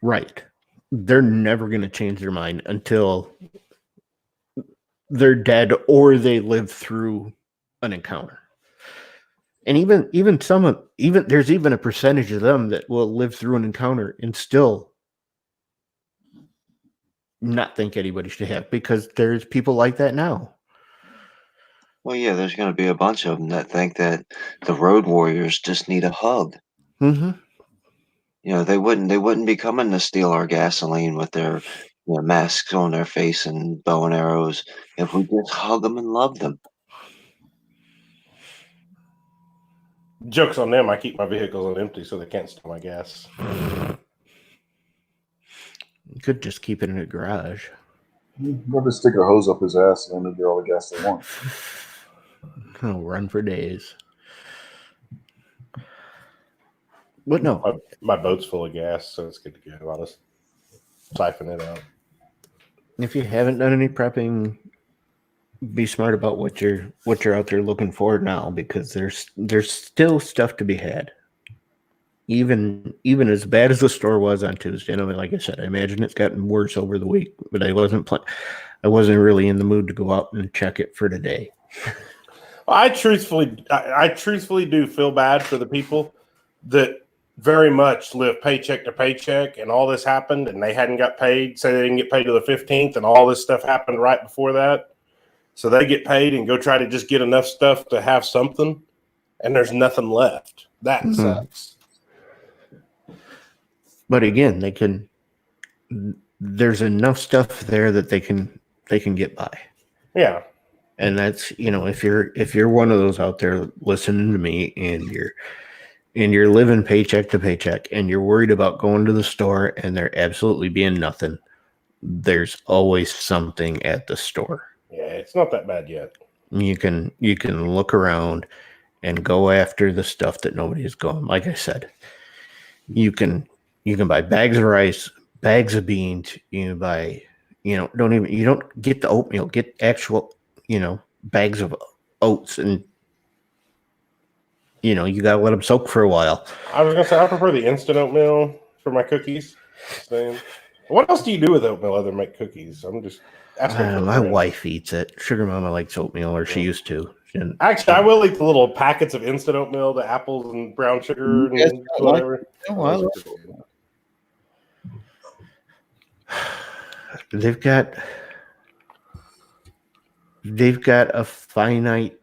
Right. They're never going to change their mind until they're dead or they live through an encounter. And even there's even a percentage of them that will live through an encounter and still not think anybody should have, because there's people like that now. Well, yeah, there's going to be a bunch of them that think that the road warriors just need a hug. Mm-hmm. You know, they wouldn't be coming to steal our gasoline with their masks on their face and bow and arrows if we just hug them and love them. Joke's on them. I keep my vehicles on empty so they can't steal my gas. You could just keep it in a garage. They'll just stick a hose up his ass and then they'll get all the gas they want. I'll run for days. But no, My boat's full of gas, so it's good to go. I'll just siphon it out. if you haven't done any prepping, be smart about what you're out there looking for now, because there's still stuff to be had. Even as bad as the store was on Tuesday, and like I said, I imagine it's gotten worse over the week. But I wasn't really in the mood to go out and check it for today. I truthfully do feel bad for the people that very much live paycheck to paycheck, and all this happened, and they hadn't got paid. Say they didn't get paid till the 15th, and all this stuff happened right before that. So they get paid and go try to just get enough stuff to have something, and there's nothing left. That sucks. But again, there's enough stuff there that they can get by. Yeah. And that's, if you're one of those out there listening to me, and you're living paycheck to paycheck, and you're worried about going to the store and there absolutely being nothing, there's always something at the store. Yeah, it's not that bad yet. You can look around and go after the stuff that nobody is going. Like I said, you can buy bags of rice, bags of beans. You can buy, you don't get the oatmeal, get actual, bags of oats, and you gotta let them soak for a while. I was gonna say I prefer the instant oatmeal for my cookies. What else do you do with oatmeal other than make cookies? I'm just asking. My wife eats it. Sugar Mama likes oatmeal, or she used to. Actually, I will eat the little packets of instant oatmeal, the apples and brown sugar and whatever. They've got a finite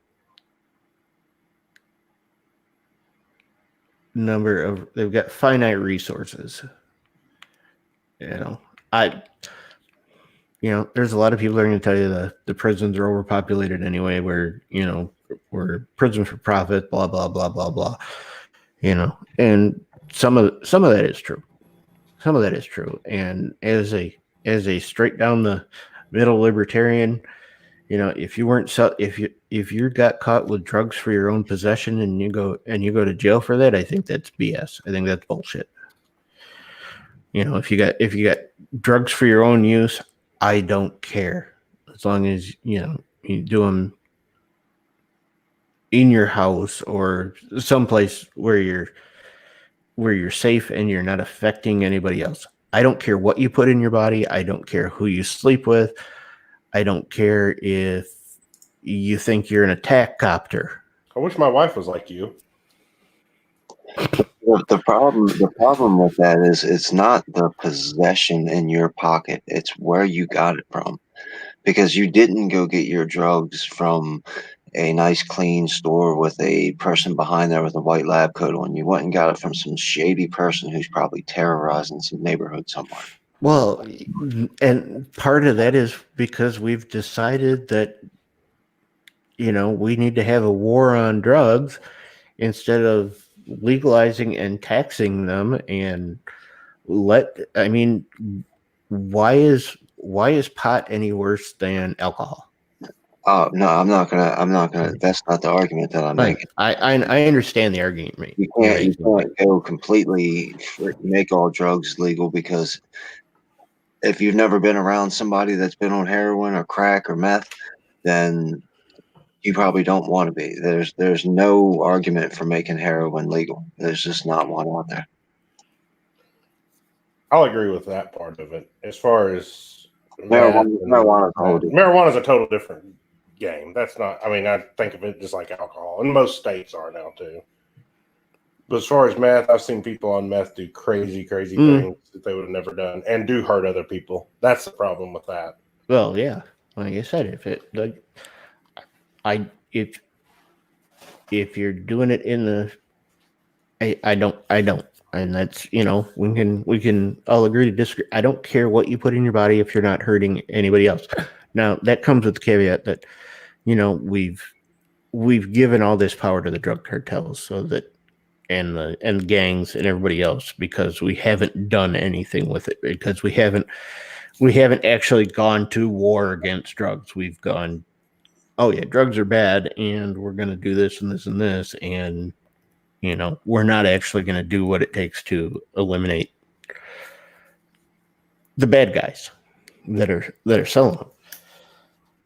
they've got finite resources. There's a lot of people that are going to tell you the prisons are overpopulated anyway, we're prison for profit, blah blah blah blah blah. And some of that is true. Some of that is true. And as a straight down the middle libertarian, if you got caught with drugs for your own possession and you go to jail for that, I think that's BS. I think that's bullshit. If you got drugs for your own use, I don't care, as long as you do them in your house or someplace where you're safe and you're not affecting anybody else. I don't care what you put in your body. I don't care who you sleep with. I don't care if you think you're an attack copter. I wish my wife was like you. The problem with that is it's not the possession in your pocket. It's where you got it from. Because you didn't go get your drugs from a nice clean store with a person behind there with a white lab coat on. You went and got it from some shady person who's probably terrorizing some neighborhood somewhere. Well, and part of that is because we've decided that we need to have a war on drugs instead of legalizing and taxing them. And why is pot any worse than alcohol? No, I'm not gonna. That's not the argument that I'm making. I understand the argument, mate. You can't go completely make all drugs legal, because if you've never been around somebody that's been on heroin or crack or meth, then you probably don't want to be. There's no argument for making heroin legal. There's just not one out there. I'll agree with that part of it. As far as marijuana is a total different game. That's not. I think of it just like alcohol, and most states are now too. But as far as meth, I've seen people on meth do crazy things that they would have never done and do hurt other people. That's the problem with that. Well, yeah, like I said, if you're doing it in the, I don't, and that's, we can all agree to disagree. I don't care what you put in your body if you're not hurting anybody else. Now that comes with the caveat that, we've given all this power to the drug cartels, so that and the gangs and everybody else, because we haven't done anything with it, because we haven't actually gone to war against drugs. We've gone, oh yeah, drugs are bad, and we're going to do this and this and this, and we're not actually going to do what it takes to eliminate the bad guys that are selling them.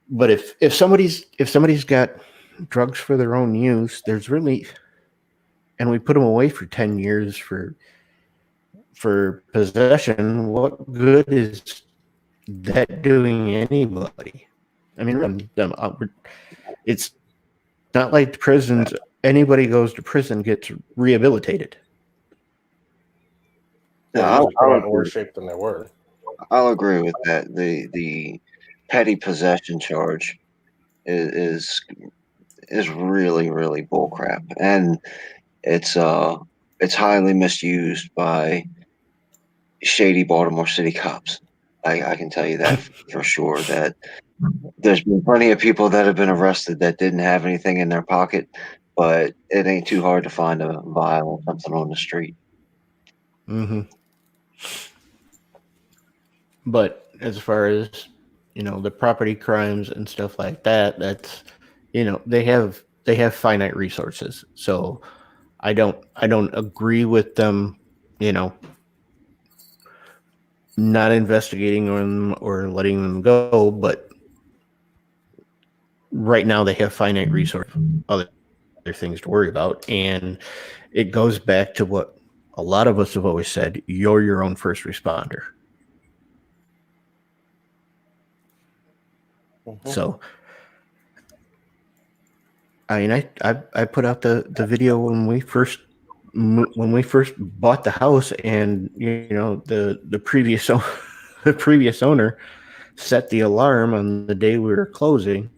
But if somebody's got drugs for their own use, there's really, and we put them away for 10 years for possession, what good is that doing anybody? I mean, it's not like the prisons. Anybody goes to prison gets rehabilitated. Yeah, they're probably in worse shape than they were. I'll agree with that. The petty possession charge is really bullcrap, and it's highly misused by shady Baltimore City cops. I can tell you that for sure. That there's been plenty of people that have been arrested that didn't have anything in their pocket, but it ain't too hard to find a vial or something on the street. Mm-hmm. But as far as the property crimes and stuff like that, that's they have finite resources. So I don't agree with them, not investigating them or letting them go, but right now they have finite resources, other things to worry about. And it goes back to what a lot of us have always said: you're your own first responder. Mm-hmm. So, I mean, I put out the video when we first bought the house, and the previous owner set the alarm on the day we were closing,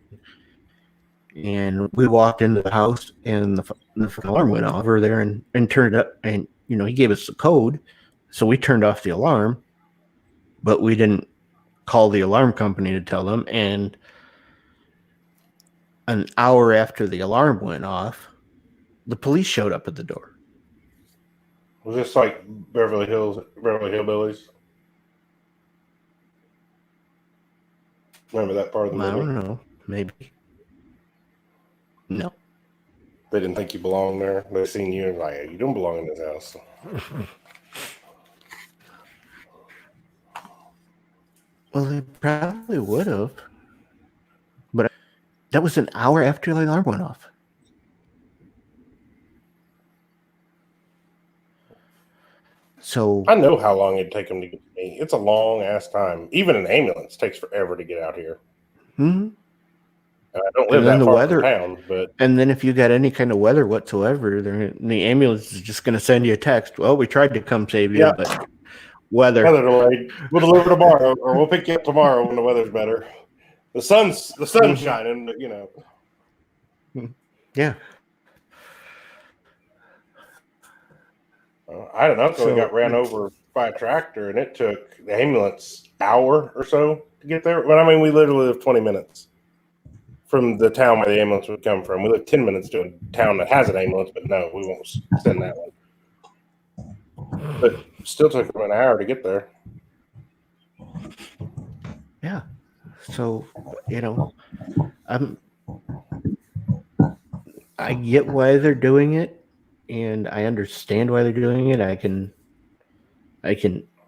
and we walked into the house, and the alarm went off over there, and turned up, and he gave us the code, so we turned off the alarm, but we didn't call the alarm company to tell them. And an hour after the alarm went off, the police showed up at the door. Was this like Beverly Hillbillies? Remember that part of the movie? I don't know. Maybe. No. They didn't think you belonged there. They seen you and like, you don't belong in this house. Well, they probably would have. But that was an hour after the alarm went off. So I know how long it'd take them to get to me. It's a long ass time. Even an ambulance takes forever to get out here. Mm-hmm. And I don't live that far from town, but and then if you got any kind of weather whatsoever, the ambulance is just going to send you a text. Well, we tried to come save you, but weather delayed. We'll deliver tomorrow, or we'll pick you up tomorrow when the weather's better. The sun's shining, Yeah. I had an uncle who got ran over by a tractor, and it took the ambulance an hour or so to get there. But I mean, we literally live 20 minutes from the town where the ambulance would come from. We live 10 minutes to a town that has an ambulance, but no, we won't send that one. But it still took them an hour to get there. Yeah. So, I get why they're doing it, and I understand why they're doing it. I can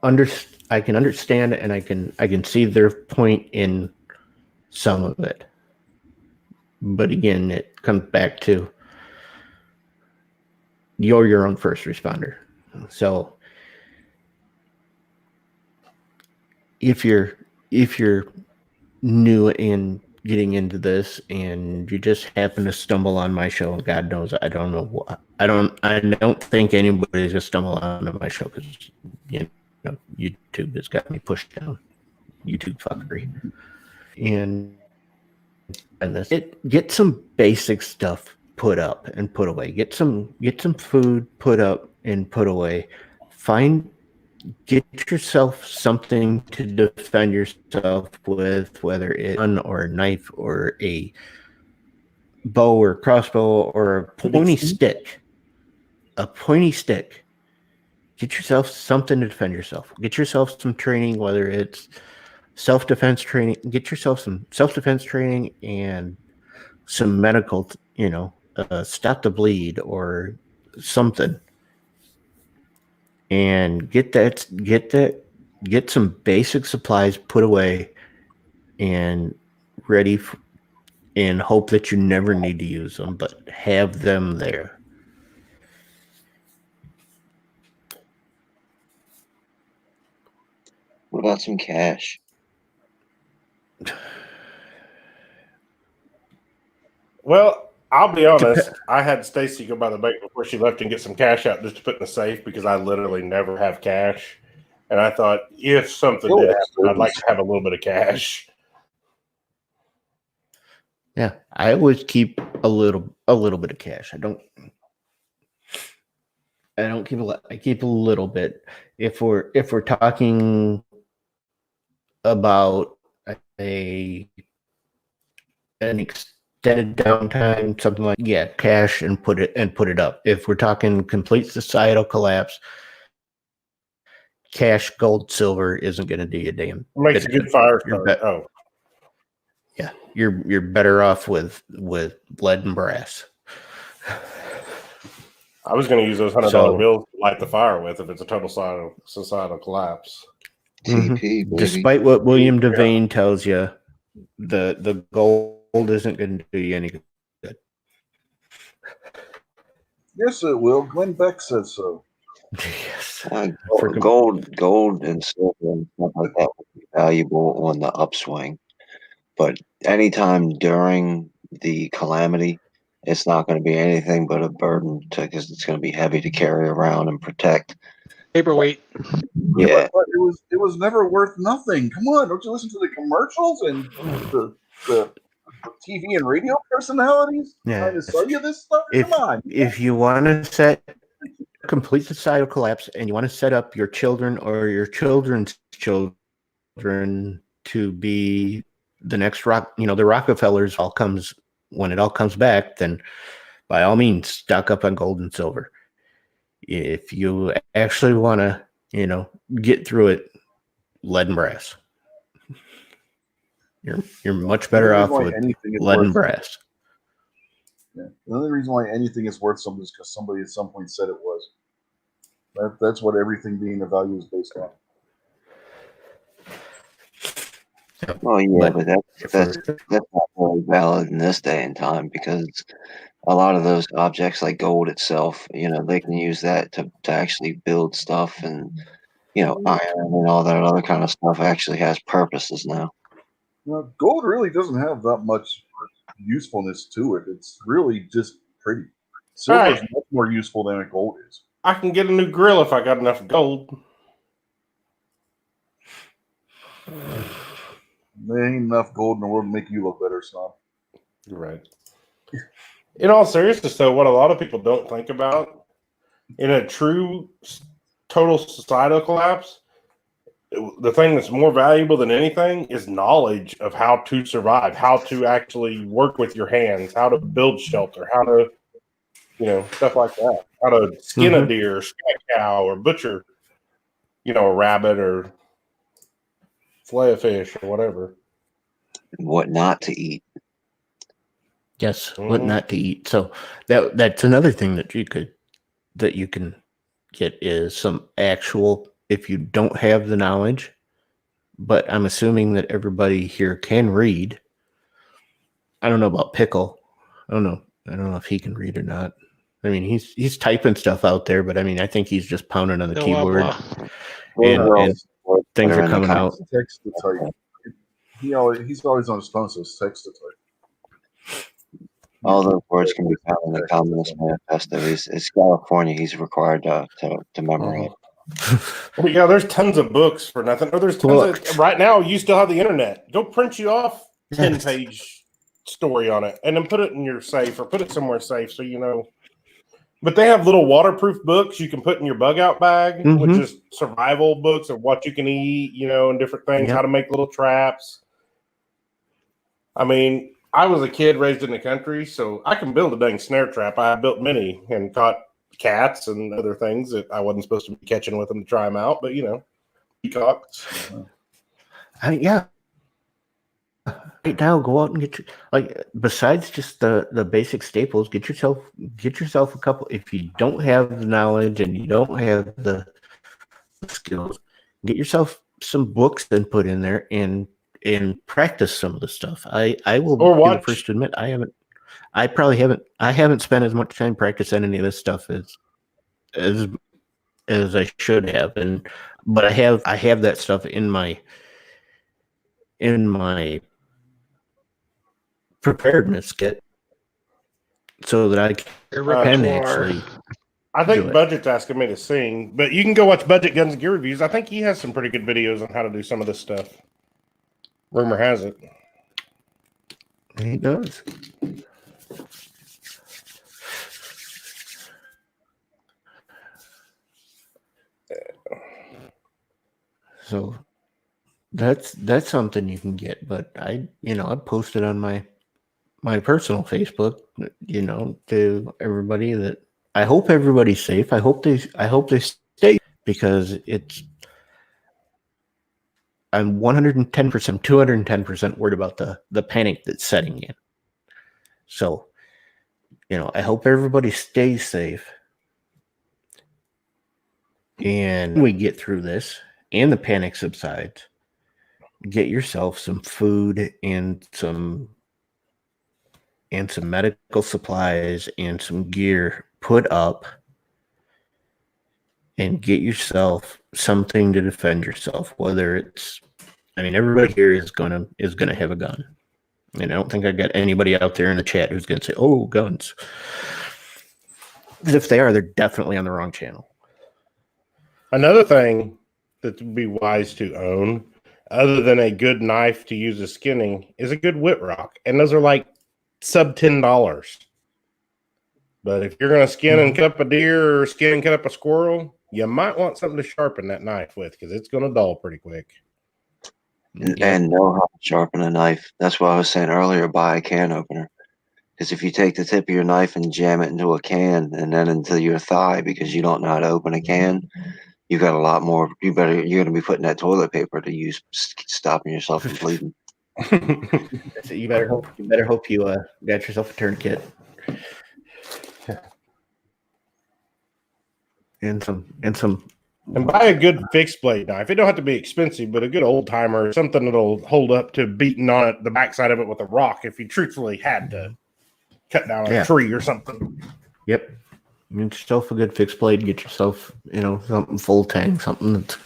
understand, and I can see their point in some of it. But again, it comes back to you're your own first responder. So if you're new in getting into this and you just happen to stumble on my show, God knows I don't know I don't think anybody's gonna stumble onto my show because YouTube has got me pushed down. YouTube fuckery. And this, get some basic stuff put up and put away. Get some food put up and put away. Get yourself something to defend yourself with, whether it's a gun or a knife or a bow or crossbow or a pointy stick. A pointy stick. Get yourself something to defend yourself. Get yourself some training, whether it's self-defense training. Get yourself some self-defense training and some medical, stop the bleed or something. And get some basic supplies put away and ready and hope that you never need to use them, but have them there. What about some cash? Well, I'll be honest. I had Stacy go by the bank before she left and get some cash out just to put in the safe because I literally never have cash. And I thought if something did happen, I'd like to have a little bit of cash. Yeah, I always keep a little bit of cash. I don't keep a lot. I keep a little bit. If we're talking about an extended downtime, something like cash and put it up. If we're talking complete societal collapse, cash, gold, silver isn't going to do you a damn. It makes a good fire start. Yeah, you're better off with lead and brass. I was going to use those $100 bills to light the fire with if it's a total societal collapse. TP, Despite what William Devane tells you, the gold isn't going to do you any good. Yes, it will. Glenn Beck said so. Yes. Gold and silver and stuff like that would be valuable on the upswing. But anytime during the calamity, it's not going to be anything but a burden because it's going to be heavy to carry around and protect. Paperweight. Yeah. But it was never worth nothing. Come on, don't you listen to the commercials and the TV and radio personalities trying to sell you this stuff? Come on. If you want to set complete societal collapse and you want to set up your children or your children's children to be the next the Rockefellers when it all comes back, then by all means stock up on gold and silver. If you actually want to, get through it, lead and brass. You're much better off with lead and brass. Yeah. The only reason why anything is worth something is because somebody at some point said it was. That's what everything being of value is based on. Well, yeah, but that's not really valid in this day and time because a lot of those objects like gold itself, they can use that to actually build stuff and, iron and all that other kind of stuff actually has purposes now. Well, gold really doesn't have that much usefulness to it. It's really just pretty. Silver is much more useful than a gold is. I can get a new grill if I got enough gold. There ain't enough gold in the world to make you look better, son. You're right. In all seriousness, though, what a lot of people don't think about in a true total societal collapse, the thing that's more valuable than anything is knowledge of how to survive, how to actually work with your hands, how to build shelter, how to, stuff like that, how to skin a deer, skin a cow, or butcher, a rabbit or flay a fish or whatever. What not to eat. Yes, what not to eat. So that's another thing that you can get is some actual, if you don't have the knowledge, but I'm assuming that everybody here can read. I don't know about Pickle. I don't know if he can read or not. I mean, he's typing stuff out there, but I mean, I think he's just pounding on the keyboard. And things are coming out. Text to type. He's always on his phone, so it's text to type. All those words can be found in the Communist Manifesto. It's California. He's required to memorize. Well, yeah, there's tons of books for nothing. Or there's tons of, right now, you still have the internet. Go print you off 10-page story on it and then put it in your safe or put it somewhere safe so you know. But they have little waterproof books you can put in your bug out bag, which is survival books of what you can eat, you know, and different things, how to make little traps. I mean, I was a kid raised in the country, so I can build a dang snare trap. I built many and caught cats and other things that I wasn't supposed to be catching with them to try them out, but you know, peacocks. Yeah. Right now, go out and get your, besides just the basic staples, get yourself a couple. If you don't have the knowledge and you don't have the skills, get yourself some books and put in there and practice some of the stuff. I will be the first to admit I haven't spent as much time practicing any of this stuff as I should have, but I have that stuff in my preparedness kit so that I can actually. I think Budget's asking me to sing, but you can go watch Budget Guns and Gear Reviews. I think he has some pretty good videos on how to do some of this stuff. Rumor has it. He does. So that's something you can get, but I posted on my personal Facebook, to everybody that I hope everybody's safe. I hope they stay, because I'm 110%, 210% worried about the panic that's setting in. So, I hope everybody stays safe and we get through this and the panic subsides. Get yourself some food and some medical supplies and some gear put up, and get yourself something to defend yourself. Whether it's, everybody here is gonna have a gun, and I don't think I got anybody out there in the chat who's gonna say, "Oh, guns." But if they are, they're definitely on the wrong channel. Another thing that would be wise to own, other than a good knife to use as skinning, is a good whip rock, and those are like sub $10. But if you're going to skin and cut up a deer or skin and cut up a squirrel, you might want something to sharpen that knife with, because it's going to dull pretty quick. And know how to sharpen a knife. That's what I was saying earlier. Buy a can opener, because if you take the tip of your knife and jam it into a can and then into your thigh because you don't know how to open a can, you got a lot more. You're going to be putting that toilet paper to use, stopping yourself from bleeding. You better hope you got yourself a tourniquet. And buy a good fixed blade knife. It don't have to be expensive, but a good old timer, something that'll hold up to beating on it, the backside of it with a rock, if you truthfully had to cut down a tree or something. Yep. Get yourself a good fixed blade. Get yourself, something full tang, something that's,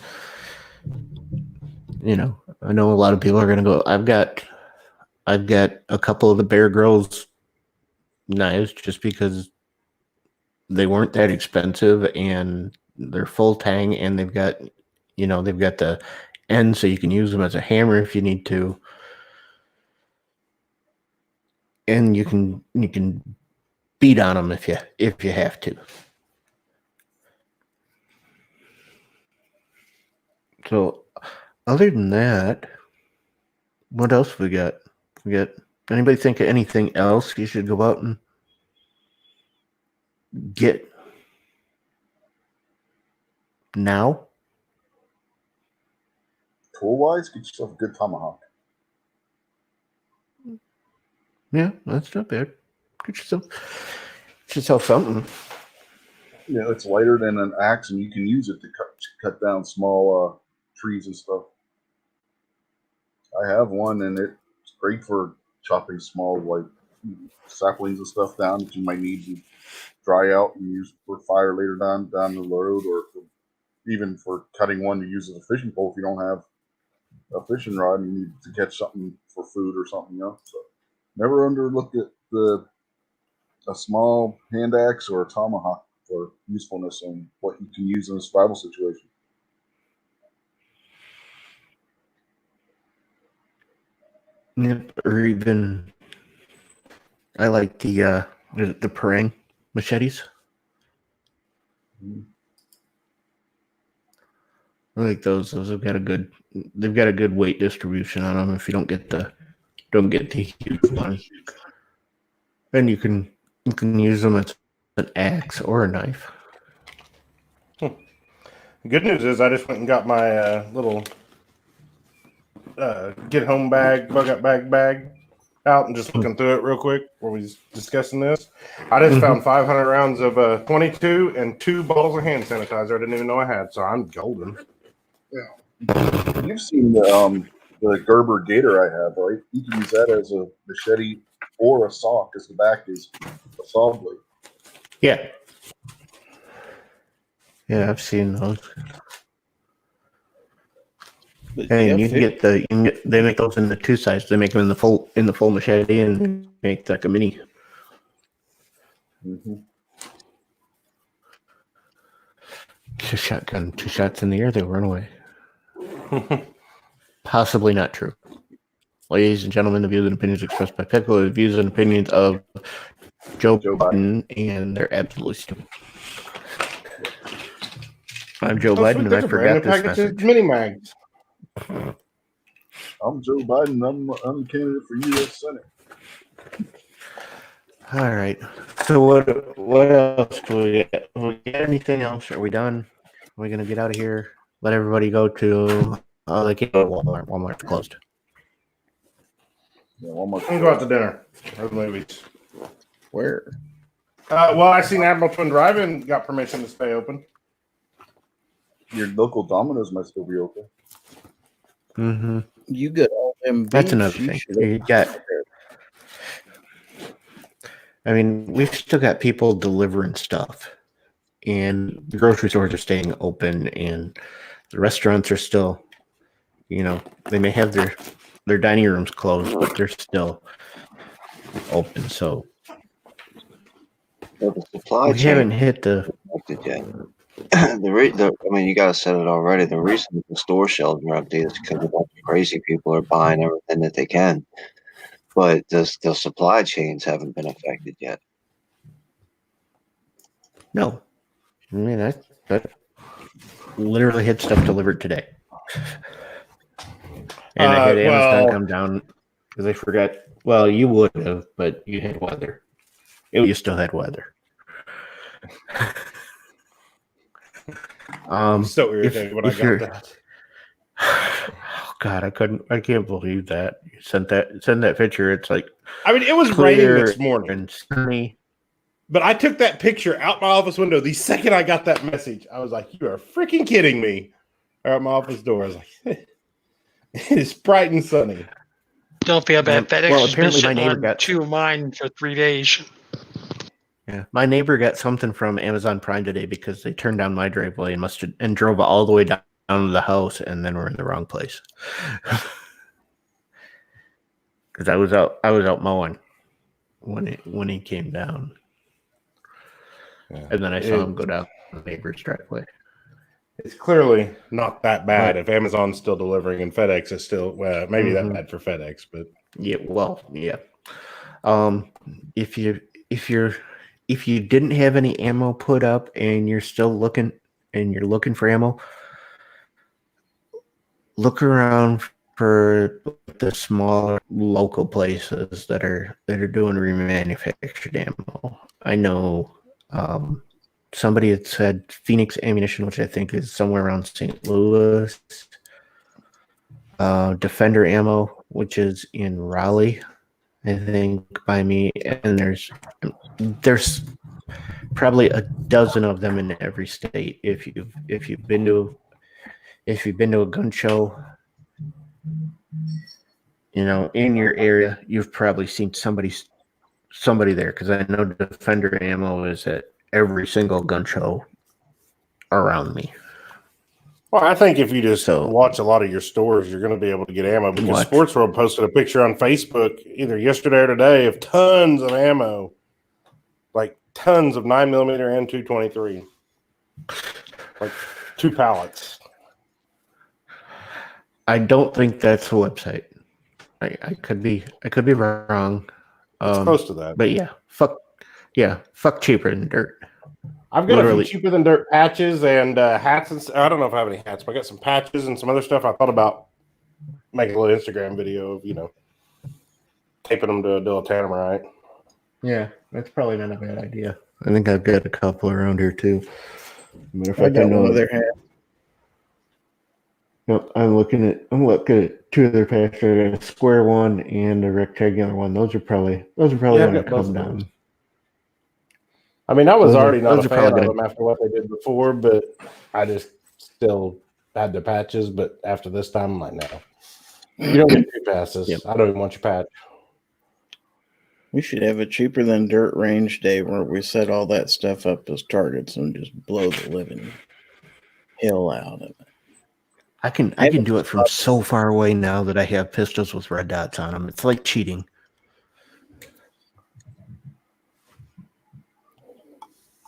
I know a lot of people are gonna go. I've got a couple of the Bear Grylls knives just because they weren't that expensive, and they're full tang, and they've got the end so you can use them as a hammer if you need to, and you can beat on them if you have to. So other than that, what else we got? Anybody think of anything else you should go out and get now? Tool wise, get yourself a good tomahawk. Yeah, that's not bad. Get yourself something. Yeah, it's lighter than an axe, and you can use it to cut down small trees and stuff. I have one, and it's great for chopping small saplings and stuff down that you might need to dry out and use for fire later down the road, or even for cutting one to use as a fishing pole if you don't have a fishing rod and you need to catch something for food or something else. So never underlook at the a small hand axe or a tomahawk for usefulness and what you can use in a survival situation. Yep, or even I like the parang machetes. I like those. Those have got a good. They've got a good weight distribution on them. If you don't get the huge one, then you can use them as an axe or a knife. The good news is I just went and got my little get home bag, bug out bag out and just looking through it real quick while we was discussing this. I just found 500 rounds of 22 and 2 bottles of hand sanitizer I didn't even know I had, so I'm golden. Yeah. You've seen the Gerber Gator I have, right? You can use that as a machete or a saw because the back is a saw blade. Yeah. Yeah, I've seen those. But And yeah, you can get they make those in the 2 size. They make them in the full machete and make like a mini. Mm-hmm. It's a shotgun, 2 shots in the air, they'll run away. Possibly not true. Ladies and gentlemen, the views and opinions expressed by Pickle are the views and opinions of Joe Biden, and they're absolutely stupid. I'm Joe Biden, and I forgot this message. Mini mags. I'm Joe Biden. I'm the candidate for U.S. Senate. All right. So what else do we get? We get anything else? Are we done? Are we gonna get out of here? Let everybody go to they can't go to Walmart. Walmart's closed. Yeah, Walmart. I'm go out to dinner or the movies. where? Well, I seen Admiral Twin Drive-In got permission to stay open. Your local Domino's might still be open. Mm-hmm. You got all them. That's beefs, another you thing. should You got. I mean, we've still got people delivering stuff, and the grocery stores are staying open, and the restaurants are still, they may have their dining rooms closed, but they're still open. So The supply we chain haven't hit the. yet. I mean, you guys said it already. The reason the store shelves are empty is because a bunch of crazy people are buying everything that they can. But the supply chains haven't been affected yet. No, I mean that literally had stuff delivered today, and I had Amazon come down because I forgot. Well, you would have, but you had weather. You still had weather. So irritated when I got that. Oh God, I can't believe that you sent that picture. It's like, I mean, it was raining this morning and sunny. But I took that picture out my office window the second I got that message. I was like, you are freaking kidding me. Out my office door. I was like, it's bright and sunny. Don't feel bad. FedEx well, has been apparently my sitting neighbor on got 2 of mine for 3 days. Yeah, my neighbor got something from Amazon Prime today because they turned down my driveway and drove all the way down to the house, and then we're in the wrong place. Because I was out mowing when he came down. Yeah. And then I saw him go down the neighbor's driveway. It's clearly not that bad if Amazon's still delivering and FedEx is still maybe that bad for FedEx, but yeah, well, yeah. If you didn't have any ammo put up and you're still looking for ammo, look around for the smaller local places that are doing remanufactured ammo. I know somebody had said Phoenix Ammunition, which I think is somewhere around St. Louis. Defender Ammo, which is in Raleigh, I think, by me. And there's probably a dozen of them in every state. If you've been to a gun show, in your area, you've probably seen somebody there, because I know Defender Ammo is at every single gun show around me. Well, I think if you just watch a lot of your stores, you're going to be able to get ammo, because Sports World posted a picture on Facebook either yesterday or today of tons of ammo tons of 9mm and 223, like 2 pallets. I don't think that's the website. I could be wrong. It's close to that. But fuck cheaper than dirt. I've got Literally. a few cheaper than dirt patches and hats. And I don't know if I have any hats, but I got some patches and some other stuff. I thought about making a little Instagram video of, taping them to a Tannerite. Yeah, that's probably not a bad idea. I think I've got a couple around here too. Matter of I fact, got one of their hats. Nope, I'm looking at 2 of their patches. I got a square one and a rectangular one. Those are probably going to come down. I mean, I was Those already not are a fan probably of them after what they did before, but I just still had the patches. But after this time, I'm like, no. You don't get 2 passes. Yep. I don't even want your patch. We should have a cheaper than dirt range day where we set all that stuff up as targets and just blow the living hell out of it. I can do it from so far away now that I have pistols with red dots on them. It's like cheating.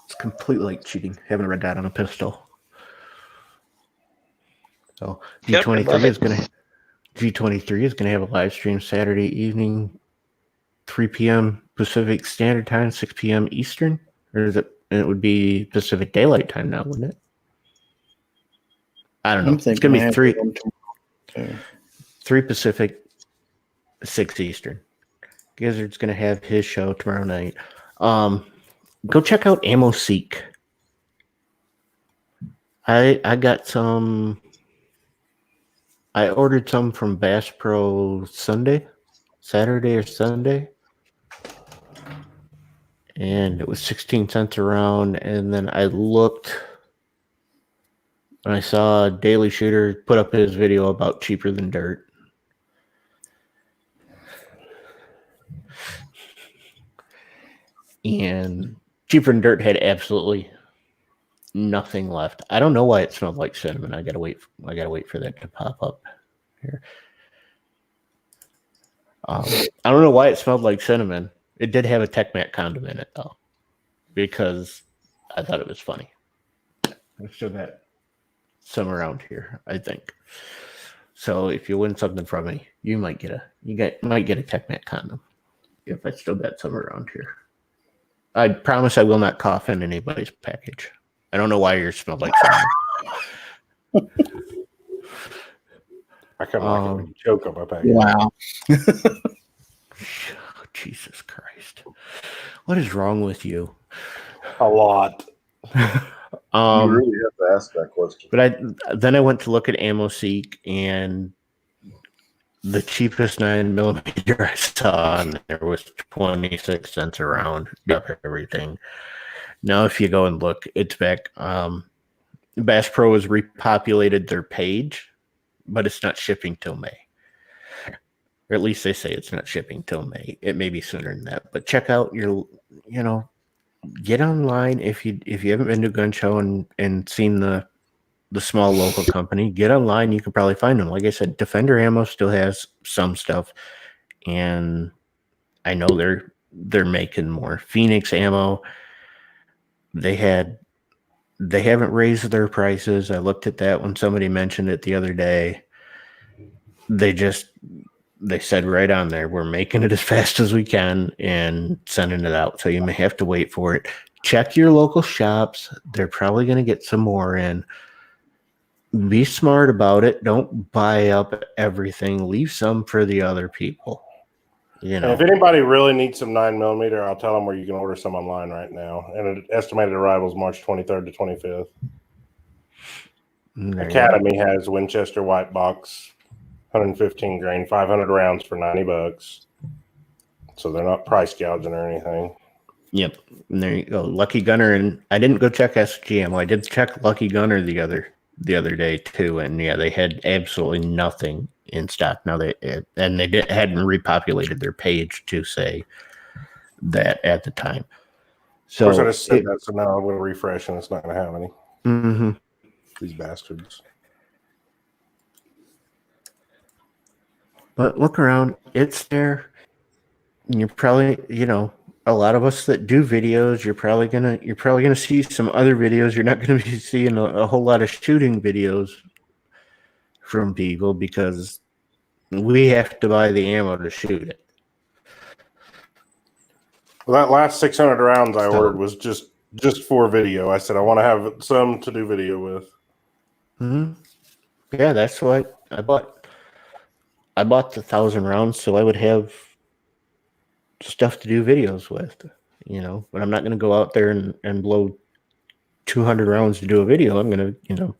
It's completely like cheating, having a red dot on a pistol. So G23 is gonna have a live stream Saturday evening, 3 p.m. Pacific Standard Time, 6 p.m. Eastern, or is it? It would be Pacific Daylight Time now, wouldn't it? I don't know. It's gonna be 3 Pacific, 6 Eastern. Gizzard's gonna have his show tomorrow night. Go check out Ammo Seek. I got some. I ordered some from Bass Pro Saturday or Sunday, and it was 16 cents around. And then I looked, and I saw Daily Shooter put up his video about cheaper than dirt. And cheaper than dirt had absolutely nothing left. I don't know why it smelled like cinnamon. I gotta wait for that to pop up here. I don't know why it smelled like cinnamon. It did have a TechMat condom in it though, because I thought it was funny. I've still got some around here, I think. So if you win something from me, you might get a TechMat condom. If I still got some around here. I promise I will not cough in anybody's package. I don't know why yours smelled like cinnamon. I kind of like it when you choke on my package. Wow. Jesus Christ. What is wrong with you? A lot. You really have to ask that question. But then I went to look at Ammo Seek, and the cheapest 9mm I saw on there was 26 cents around. Got everything. Now, if you go and look, it's back. Bass Pro has repopulated their page, but it's not shipping till May. Or at least they say it's not shipping till May. It may be sooner than that. But check out get online if you haven't been to a gun show and seen the small local company. Get online, you can probably find them. Like I said, Defender Ammo still has some stuff, and I know they're making more. Phoenix Ammo, they haven't raised their prices. I looked at that when somebody mentioned it the other day. They said right on there, we're making it as fast as we can and sending it out. So you may have to wait for it. Check your local shops. They're probably going to get some more in. Be smart about it. Don't buy up everything. Leave some for the other people. And if anybody really needs some 9mm, I'll tell them where you can order some online right now. And an estimated arrival is March 23rd to 25th. Academy has Winchester white box, 115 grain, 500 rounds for $90. So they're not price gouging or anything. Yep. And there you go. Lucky Gunner. And I didn't go check SGM. I did check Lucky Gunner the other day too. And yeah, they had absolutely nothing in stock. Now hadn't repopulated their page to say that at the time. So of course, I just said that, so now I'm going to refresh and it's not going to have any. Mm-hmm. These bastards. But look around. It's there. And you're probably, a lot of us that do videos, you're probably gonna see some other videos. You're not gonna be seeing a whole lot of shooting videos from people because we have to buy the ammo to shoot it. Well, that last 600 rounds I So- ordered was just for video. I said I want to have some to do video with. Yeah, that's why I bought the 1,000 rounds so I would have stuff to do videos with, but I'm not going to go out there and blow 200 rounds to do a video. I'm going to,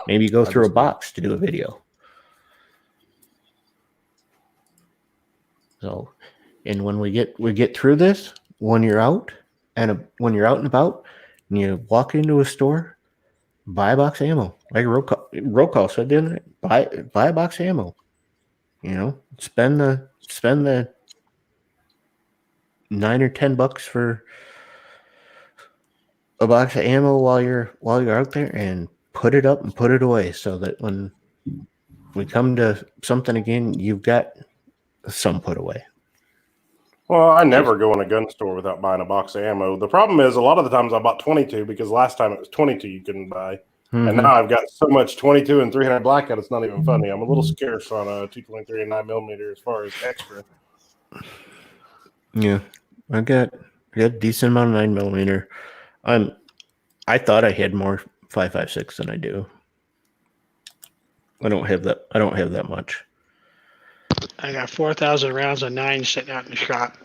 maybe go through a box to do a video. So, and when we get through this, when you're out and about and you walk into a store, buy a box of ammo. Like roll call said the other night, buy a box of ammo. Spend the $9 or $10 for a box of ammo while you're out there, and put it up and put it away so that when we come to something again, you've got some put away. Well, I never go in a gun store without buying a box of ammo. The problem is a lot of the times I bought 22 because last time it was 22 you couldn't buy. Mm-hmm. And now I've got so much 22 and 300 blackout, it's not even funny. I'm a little scarce on a 223 and 9mm as far as extra. Yeah, I got a decent amount of 9mm. I thought I had more 5.56 than I do. I don't have that much. I got 4,000 rounds of 9 sitting out in the shop.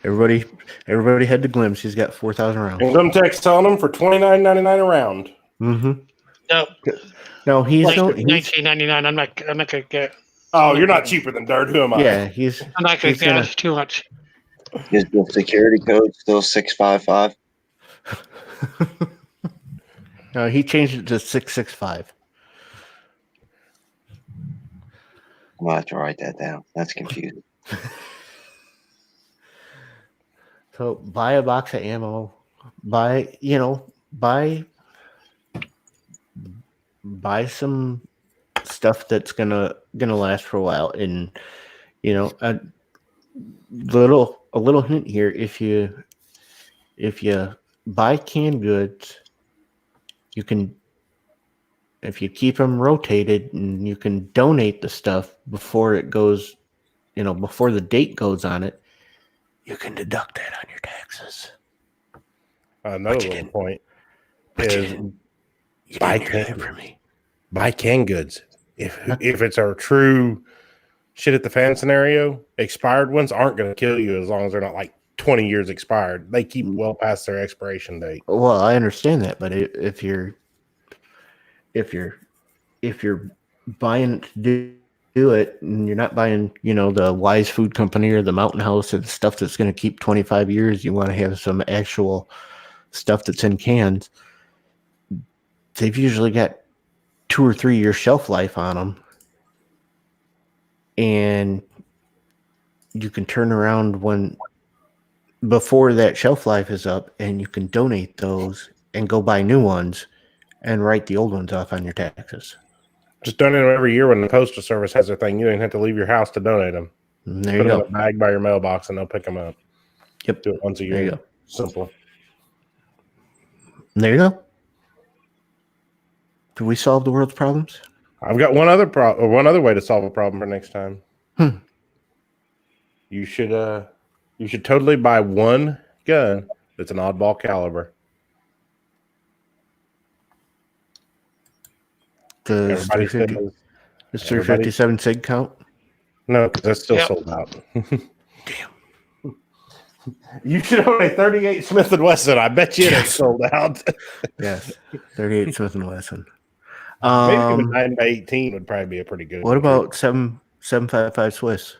Everybody had the glimpse. He's got 4,000 rounds. And Gumtech's selling them for $29.99 a round. Mm-hmm. No, he's like no, $19.99. I'm not gonna get. Oh, you're not cheaper than dirt. Who am I? Yeah, I'm not gonna get it too much. Is the security code still 655? No, he changed it to 665. I'm gonna have to write that down. That's confusing. So buy a box of ammo. Buy some stuff that's gonna last for a while. And a little hint here: if you buy canned goods, you can, if you keep them rotated, and you can donate the stuff before it goes, before the date goes on it, you can deduct that on your taxes. Another little point is you buy didn't hear that from me. Buy canned goods. If it's a true shit at the fan scenario, expired ones aren't going to kill you as long as they're not like 20 years expired. They keep well past their expiration date. Well, I understand that, but if you're buying it to do it, and you're not buying, the Wise Food Company or the Mountain House and stuff that's going to keep 25 years, you want to have some actual stuff that's in cans. They've usually got 2 or 3 year shelf life on them, and you can turn around before that shelf life is up, and you can donate those and go buy new ones and write the old ones off on your taxes. Just donate them every year when the postal service has their thing. You don't have to leave your house to donate them. And there Put you them go. in a bag by your mailbox and they'll pick them up. Yep. Do it once a year. There you go. Simple. There you go. Did we solve the world's problems? I've got one other way to solve a problem for next time. You should totally buy one gun that's an oddball caliber. Does 357 SIG count? No, because that's still sold out. Damn. You should own a 38 Smith & Wesson. I bet you it's sold out. Yes, 38 Smith & Wesson. Maybe even 9x18 would probably be a pretty good. What about 755 Swiss?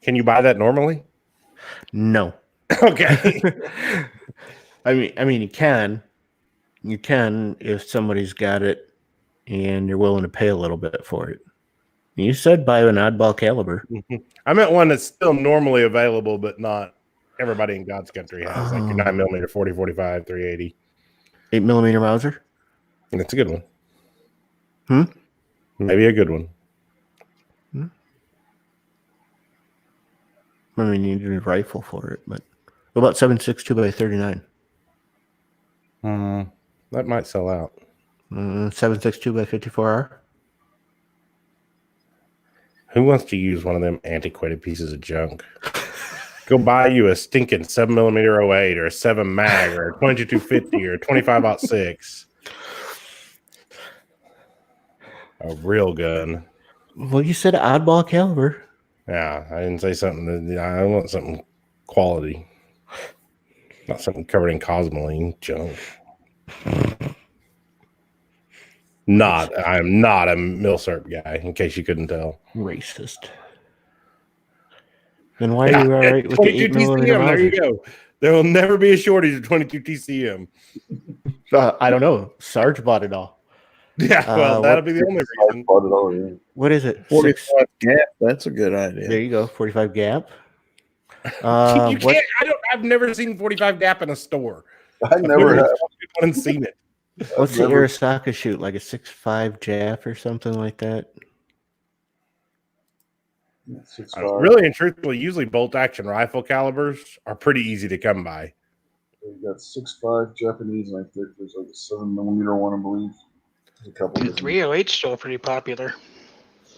Can you buy that normally? No. Okay. I mean, you can if somebody's got it and you're willing to pay a little bit for it. You said buy an oddball caliber. I meant one that's still normally available, but not everybody in God's country has, like your 9mm, 40, 45, 380. 8mm Mauser? That's a good one. Maybe a good one. I mean, you need a rifle for it, but what about 7.62 by 39? That might sell out. 7.62 by 54R. Who wants to use one of them antiquated pieces of junk? Go buy you a stinking 7mm 08 or a 7 mag or a 2250 or a 25-06. A real gun. Well, you said oddball caliber. Yeah, I didn't say something. I want something quality, not something covered in cosmoline junk. I am not a Milsurp guy, in case you couldn't tell. Racist. Then why are you all right with the 8 TCM? There you go. There will never be a shortage of 22 TCM. I don't know. Sarge bought it all. Yeah, well, that'll be the only reason. What is it? 45 gap. That's a good idea. There you go. 45 gap. You can't. I've never seen 45 gap in a store. I never have. Seen it. What's the Arasaka shoot? Like a 6.5 Jaf or something like that? Really and truthfully, usually bolt action rifle calibers are pretty easy to come by. We got 6.5 Japanese, and I think there's like a 7mm one, I believe. There's a couple. The 308's still pretty popular.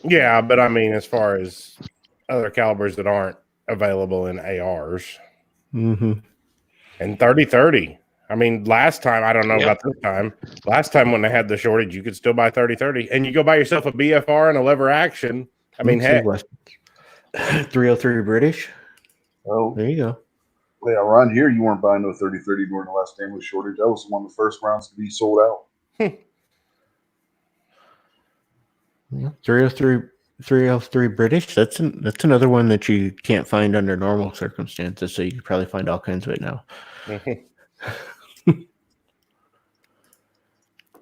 Yeah, but I mean, as far as other calibers that aren't available in ARs, and 30-30. I mean, last time, I don't know about this time. Last time when they had the shortage, you could still buy 30-30, and you go buy yourself a BFR and a lever action. I mean, heck, 303 British. Oh, there you go. Yeah, around here, you weren't buying no 30-30 during the last ammo shortage. That was one of the first rounds to be sold out. 303 British. That's another one that you can't find under normal circumstances. So you could probably find all kinds of it now.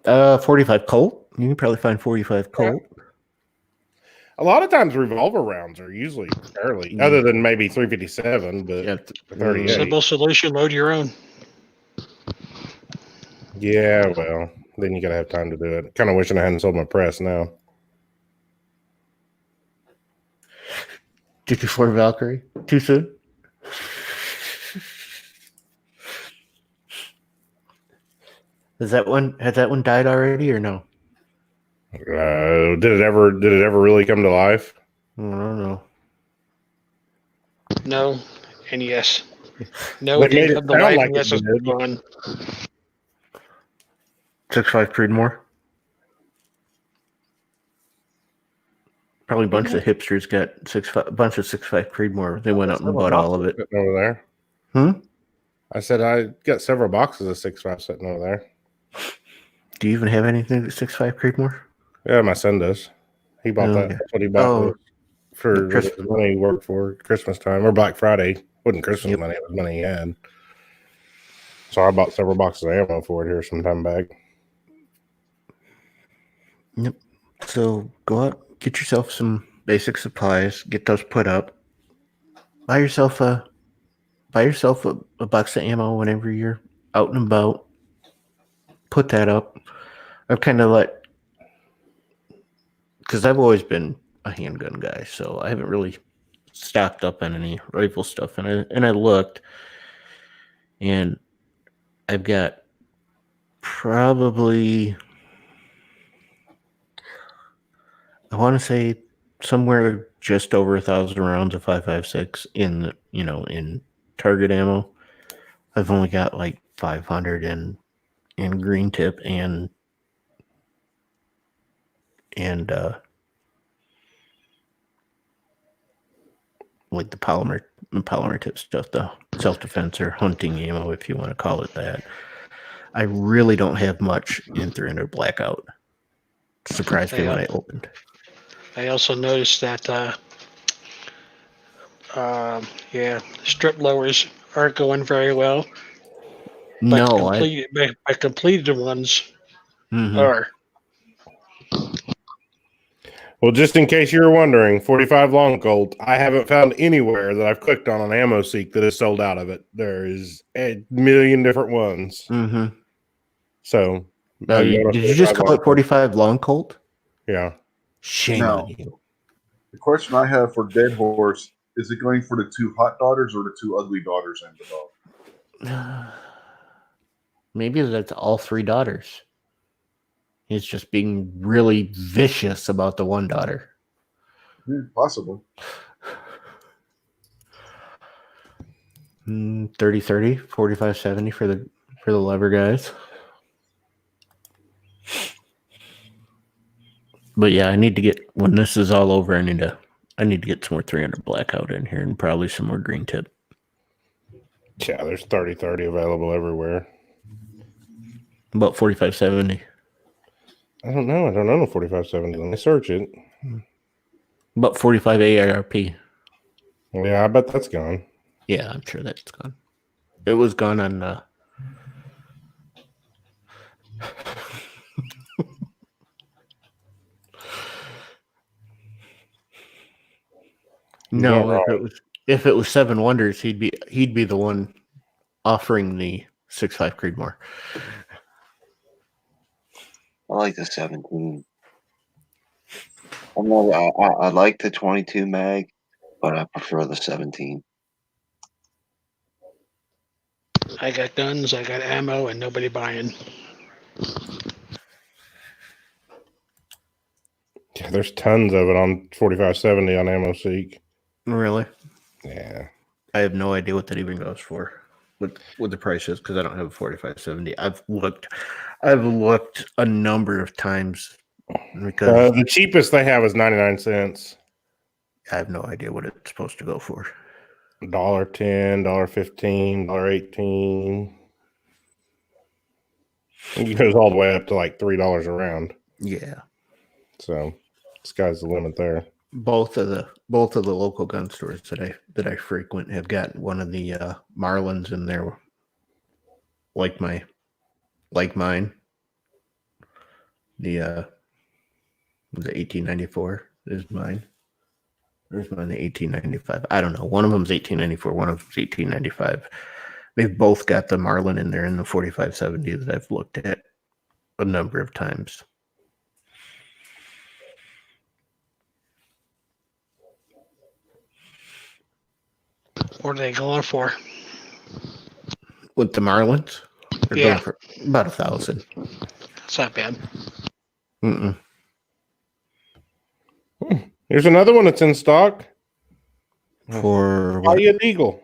45 Colt. You can probably find 45 Colt. A lot of times revolver rounds are usually early, other than maybe 357, but 38. Simple solution, load your own. Yeah, well, then you got to have time to do it. Kind of wishing I hadn't sold my press now. 54 Valkyrie. Too soon? Has that one died already or no? Did it ever really come to life? I don't know. No, and yes. No, it didn't come to life. Like yes, it's gone. 6.5 Creedmoor. Probably a bunch of hipsters got a bunch of 6.5 Creedmoor. They went up and bought all of it. Over there. I said I got several boxes of 6.5 sitting over there. Do you even have anything 6.5 Creedmoor? Yeah, my son does. He bought that. That's what he bought for Christmas money he worked for Christmas time or Black Friday. It wasn't Christmas money, it was money he had. So I bought several boxes of ammo for it here some time back. Yep. So go out, get yourself some basic supplies, get those put up. Buy yourself a box of ammo whenever you're out and about. Put that up. I've kind of because I've always been a handgun guy, so I haven't really stocked up on any rifle stuff. And I looked, and I've got probably, I want to say somewhere just over 1,000 rounds of 5.56 in target ammo. I've only got like 500 in green tip and like the polymer tip stuff, the self-defense or hunting ammo, if you want to call it that. I really don't have much in 300 Blackout. Surprised me when I opened. I also noticed that strip lowers aren't going very well. But completed ones are. Well, just in case you were wondering, 45 Long Colt, I haven't found anywhere that I've clicked on an ammo seek that is sold out of it. There is a million different ones. So, did you just call it 45 Long Colt? Yeah. Shame on you. The question I have for Dead Horse Is it going for the two hot daughters or the two ugly daughters and the dog? Maybe that's all three daughters. He's just being really vicious about the one daughter. Yeah, possibly. 30-30, 45-70 for the lever guys. But yeah, I need to get, when this is all over, I need to get some more 300 blackout in here and probably some more green tip. Yeah, there's 30-30 available everywhere. About 45-70. I don't know no 45-70. Let me search it. About 45 AARP. Yeah, I bet that's gone. Yeah, I'm sure that's gone. It was gone on no, if it was Seven Wonders, he'd be the one offering the 6.5 Creedmoor. I like the 17. I like the 22 mag, but I prefer the 17. I got guns, I got ammo, and nobody buying. Yeah, there's tons of it on 45-70 on Ammo Seek. Really? Yeah. I have no idea what that even goes for. What the price is, because I don't have a 45-70. I've looked a number of times because The cheapest they have is 99 cents. I have no idea what it's supposed to go for. $1.10, $1.15, $1.18. It goes all the way up to like $3 a round. Yeah. So sky's the limit there. Both of the local gun stores that I frequent have got one of the Marlins in there, like mine. The 1894 is mine. There's mine, the 1895. I don't know. One of them's 1894. One of them's 1895. They've both got the Marlin in there in the 45-70 that I've looked at a number of times. What are they going for? With the Marlins, they're Yeah. going for about 1,000. It's not bad. Mm-mm. Here's another one that's in stock. For Buy you a Deagle.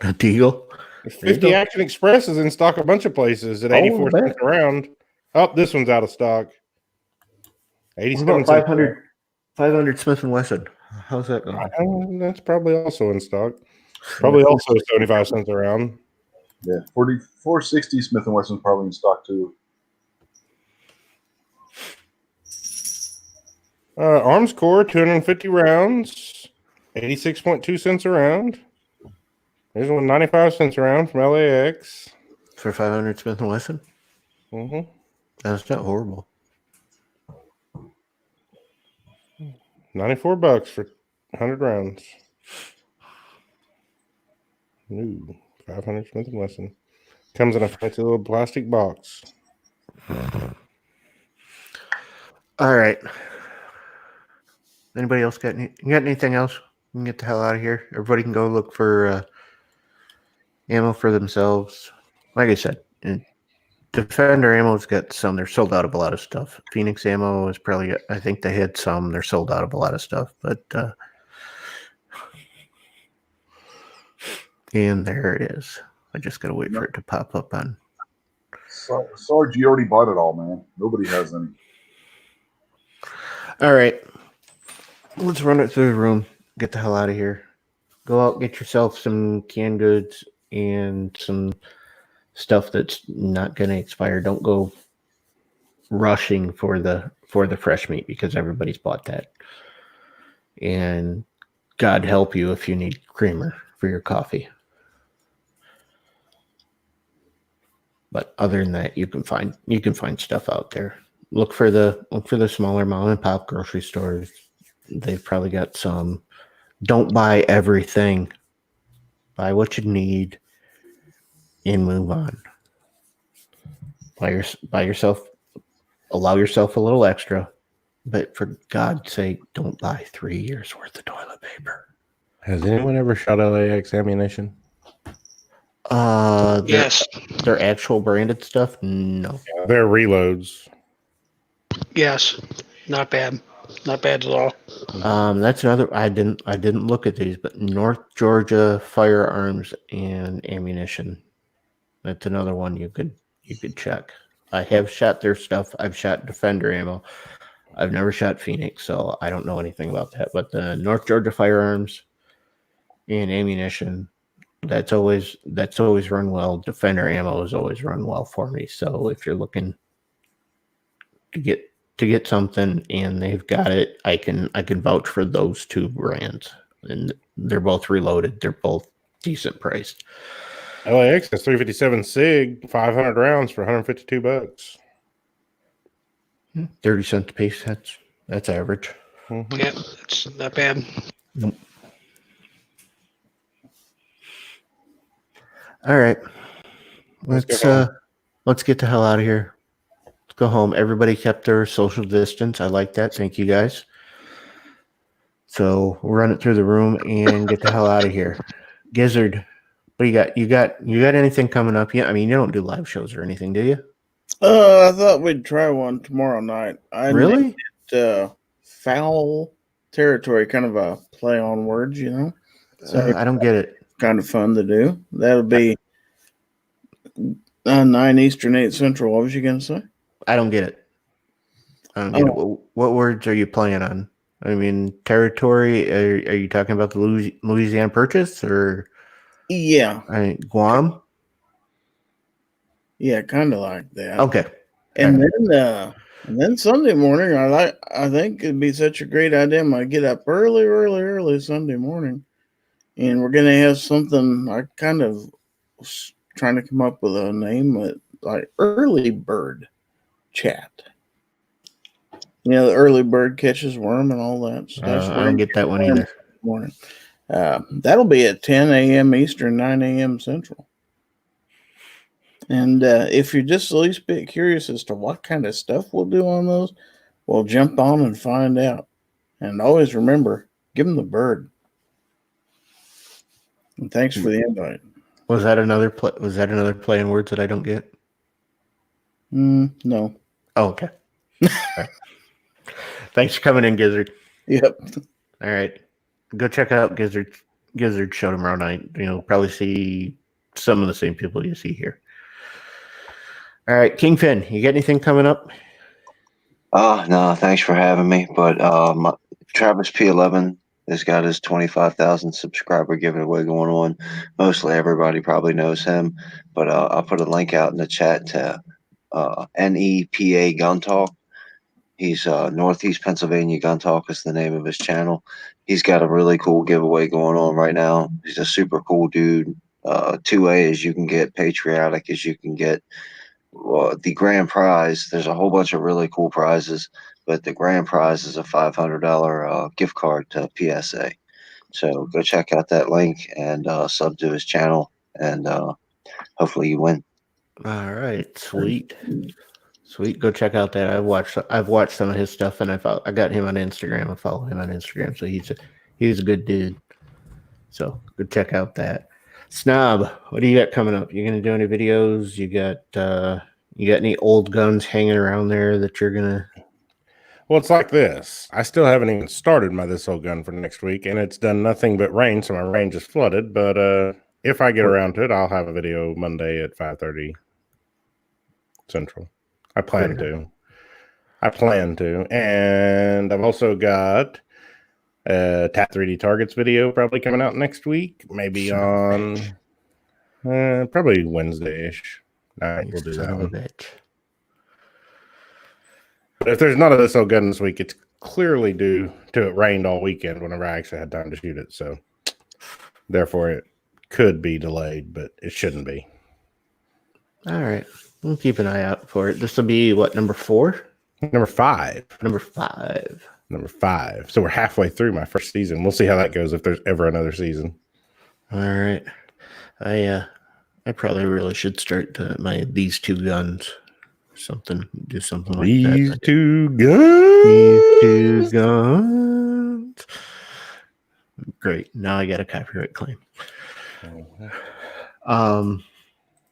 a deal? 50 Action Express is in stock a bunch of places at 84 cents a round. Oh, this one's out of stock. 87 What about 500 Smith & Wesson? How's that going? That's probably also in stock. Probably also 75 cents a round. Yeah, 460 Smith & Wesson's probably in stock too. Arms Core, 250 rounds, 86.2 cents a round. There's one 95 cents a round from LAX. For 500 Smith & Wesson? Mm-hmm. That's not horrible. $94 for 100 rounds. Ooh, 500 Smith & Wesson. Comes in a fancy little plastic box. All right. Anybody else got anything else? We can get the hell out of here. Everybody can go look for ammo for themselves. Like I said, Defender ammo's got some. They're sold out of a lot of stuff. Phoenix ammo is probably, I think they had some. They're sold out of a lot of stuff. But and there it is. I just got to wait for it to pop up on. Sarge, you already bought it all, man. Nobody has any. All right. Let's run it through the room. Get the hell out of here. Go out, get yourself some canned goods and some stuff that's not going to expire. Don't go rushing for the fresh meat because everybody's bought that. And God help you if you need creamer for your coffee. But other than that, you can find stuff out there. Look for the smaller mom and pop grocery stores. They've probably got some. Don't buy everything. Buy what you need and move on. Buy yourself, allow yourself a little extra, but for God's sake, don't buy 3 years worth of toilet paper. Has anyone ever shot LAX ammunition? Yes. Their actual branded stuff, no. They're reloads. Yes. Not bad. Not bad at all. That's another. I didn't look at these, but North Georgia Firearms and Ammunition. That's another one you could check. I have shot their stuff. I've shot Defender ammo. I've never shot Phoenix, so I don't know anything about that. But the North Georgia Firearms and Ammunition, that's always run well. Defender ammo has always run well for me. So if you're looking to get something and they've got it, I can vouch for those two brands, and they're both reloaded. They're both decent priced. LAX has 357 SIG, 500 rounds for $152. 30 cents a piece. That's average. Mm-hmm. Yeah, it's not bad. Nope. All right. Let's get the hell out of here. Let's go home. Everybody kept their social distance. I like that. Thank you guys. So we'll run it through the room and get the hell out of here. Gizzard, what do you got? You got anything coming up yet? I mean, you don't do live shows or anything, do you? I thought we'd try one tomorrow night. Really? Named it, Foul Territory, kind of a play on words, you know. So I don't get it. kind of fun to do. That'll be 9 Eastern, 8 Central. What was you gonna say? I don't get it. I don't get it. What words are you playing on? I mean, territory. Are you talking about the Louisiana Purchase or? Yeah. Guam. Yeah, kind of like that. Okay. And then Sunday morning, I think it'd be such a great idea. I'm gonna get up early Sunday morning, and we're gonna have something. I kind of was trying to come up with a name, like Early Bird Chat. You know, the early bird catches worm and all that stuff. I don't get that one either. Morning. That'll be at 10 a.m. Eastern, 9 a.m. Central. And if you're just the least bit curious as to what kind of stuff we'll do on those, we'll jump on and find out. And always remember, give them the bird. And thanks for the invite. Was that another play in words that I don't get? No. Oh, okay. Right. Thanks for coming in, Gizzard. Yep. All right. Go check out Gizzard show tomorrow night. You'll probably see some of the same people you see here. All right, Kingpin, you got anything coming up? No, thanks for having me. But Travis P11 has got his 25,000 subscriber giveaway going on. Mostly everybody probably knows him, but I'll put a link out in the chat to NEPA Gun Talk. He's Northeast Pennsylvania Gun Talk is the name of his channel. He's got a really cool giveaway going on right now. He's a super cool dude. 2A as you can get, patriotic as you can get. The grand prize, there's a whole bunch of really cool prizes, but the grand prize is a $500 gift card to PSA. So go check out that link and sub to his channel, and hopefully you win. All right, sweet. Go check out that. I've watched some of his stuff, and I got him on Instagram. I follow him on Instagram, so he's a good dude. So go check out that. Snob, what do you got coming up? You gonna do any videos? You got any old guns hanging around there that you're gonna? Well, it's like this. I still haven't even started my this old gun for next week, and it's done nothing but rain, so my range is flooded. But if I get around to it, I'll have a video Monday at 5:30 Central. I plan to, and I've also got TAT 3D Targets video probably coming out next week, maybe on probably Wednesday-ish night. We'll do that one. But if there's none of this old gun this week, it's clearly due to it rained all weekend whenever I actually had time to shoot it. So therefore it could be delayed, but it shouldn't be. All right. We'll keep an eye out for it. This will be what, number 4? Number 5. Number 5. Number 5. So we're halfway through my first season. We'll see how that goes if there's ever another season. All right. I probably really should start these two guns. Do something like that. These two guns. Great. Now I got a copyright claim. Mhm. All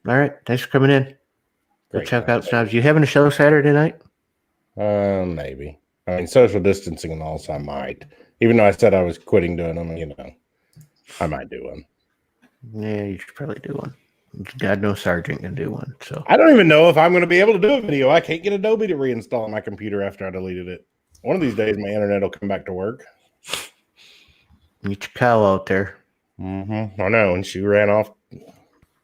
right. Thanks for coming in. Go Great. check out Snobs. You having a show Saturday night? Maybe. I mean, social distancing and all, so I might. Even though I said I was quitting doing them, I might do one. Yeah, you should probably do one. God knows Sergeant can do one. So I don't even know if I'm going to be able to do a video. I can't get Adobe to reinstall on my computer after I deleted it. One of these days, my internet will come back to work. get your cow out there. Mm-hmm. I know, and she ran off to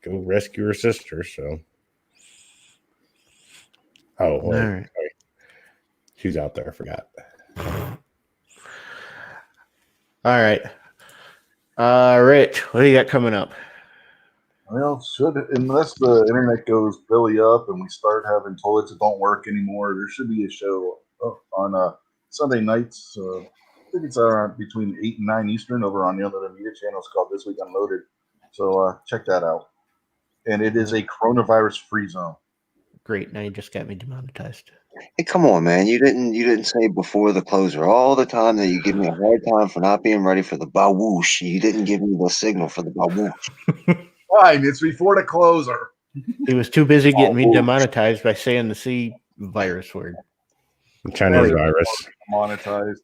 go rescue her sister. So, wait, All right. sorry. She's out there. I forgot. All right. Rich, what do you got coming up? Well, unless the internet goes belly up and we start having toilets that don't work anymore, there should be a show on Sunday nights. I think it's between 8 and 9 Eastern over on the other media channel. It's called This Week Unloaded. So check that out. And it is a coronavirus-free zone. Great. Now you just got me demonetized. Hey, come on, man! You didn't say before the closer all the time that you give me a hard time for not being ready for the bawoosh. You didn't give me the signal for the bawoosh. Fine, it's before the closer. He was too busy getting me demonetized by saying the C virus word. The Chinese virus. Monetized.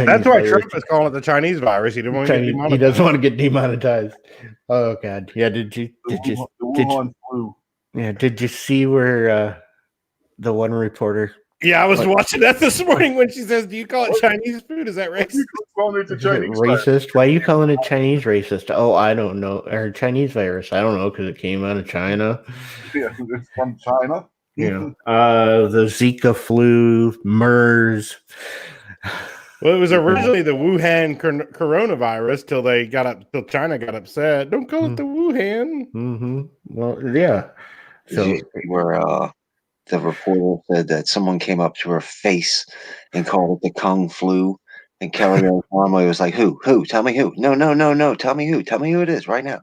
That's why Trump is calling it the Chinese virus. He didn't want to get demonetized. He doesn't want to get demonetized. Oh God! Yeah. Did you flu? Yeah. Did you see where the one reporter? Yeah, I was watching that this morning when she says, "Do you call it Chinese food? Is that racist?" Racist? Why are you calling it Chinese racist? Oh, I don't know. Or Chinese virus? I don't know because it came out of China. Yeah, it's from China. The Zika flu, MERS. Well, it was originally the Wuhan coronavirus till China got upset. Don't call it the Wuhan. Mm-hmm. Well, yeah. So where the reporter said that someone came up to her face and called it the Kung flu, and Kelly Family was like, "Who? Tell me who? No. Tell me who? Tell me who it is right now."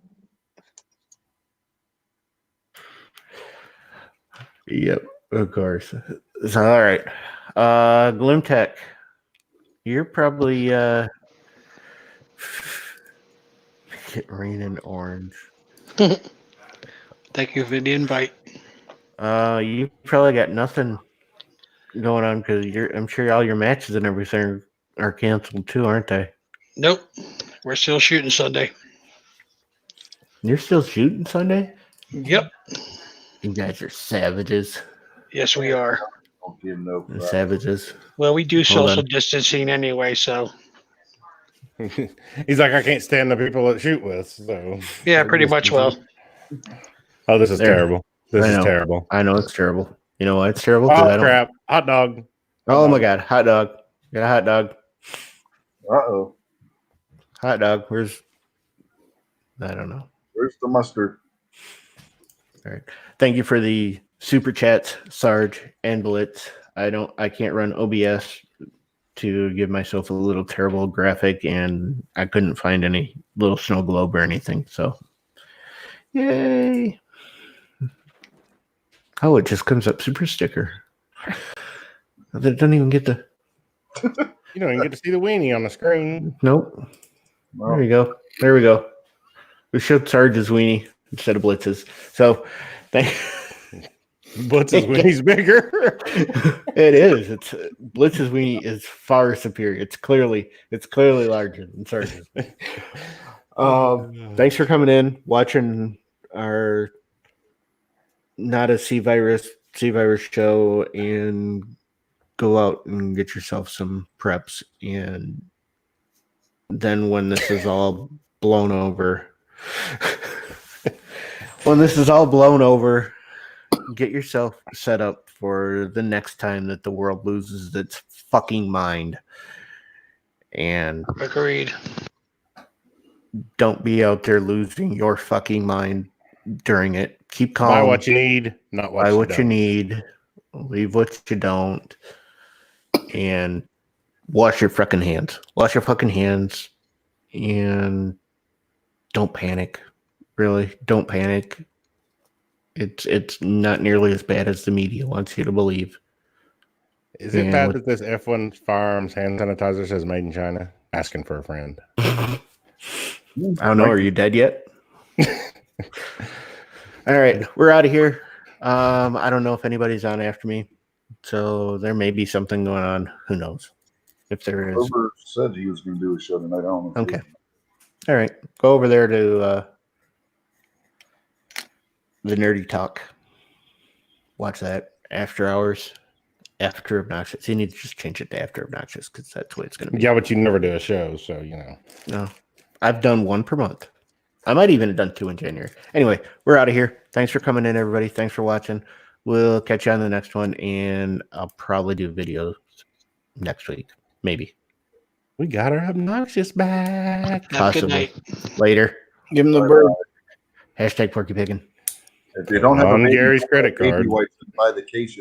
Yep, of course. So, all right. Gloomtech, you're probably get raining orange. Thank you for the invite. You probably got nothing going on because I'm sure all your matches and everything are canceled too, aren't they? Nope. We're still shooting Sunday. You're still shooting Sunday? Yep. You guys are savages. Yes, we are. Don't give no crap. Savages. Well, we do Hold social on. distancing anyway, so. He's like, I can't stand the people that shoot with. So Yeah, pretty much well. Oh, this is terrible. This is terrible. I know it's terrible. You know why it's terrible? Oh, crap. Hot dog. My God. Hot dog. Got a hot dog. Uh-oh. Hot dog. I don't know. Where's the mustard? All right. Thank you for the super chats, Sarge and Blitz. I can't run OBS to give myself a little terrible graphic, and I couldn't find any little snow globe or anything. So, yay! Oh, it just comes up super sticker. It doesn't even get the. You don't even get to see the weenie on the screen. Nope. There we go. There we go. We showed Sarge's weenie instead of Blitz's. So, Blitz's weenie's bigger. It is. It's Blitz's weenie is far superior. It's clearly larger than Sarge's. Thanks for coming in, watching our not a C virus show, and go out and get yourself some preps. And then when this is all blown over, get yourself set up for the next time that the world loses its fucking mind. And agreed. Don't be out there losing your fucking mind during it. Keep calm. Buy what you need, not what Buy you what don't. you need. Leave what you don't. And wash your fucking hands. Wash your fucking hands. And don't panic. Really, don't panic. It's not nearly as bad as the media wants you to believe. Is it bad that this F1 Firearms hand sanitizer says made in China? Asking for a friend. I don't know. Are you dead yet? All right, we're out of here. I don't know if anybody's on after me, so there may be something going on. Who knows? If there is. Whoever said he was going to do a show tonight, I don't know. Okay. All right. Go over there to the Nerdy Talk. Watch that. After Hours. After Obnoxious. You need to just change it to After Obnoxious because that's what it's going to be. Yeah, but you never do a show, so you know. No. I've done one per month. I might even have done 2 in January. Anyway, we're out of here. Thanks for coming in, everybody. Thanks for watching. We'll catch you on the next one, and I'll probably do videos next week. Maybe. We got our Obnoxious back. Have a good night. Later. Give him the bird. Hashtag Porky Piggin. If you don't have On a baby, Gary's credit baby card. wipes, buy the case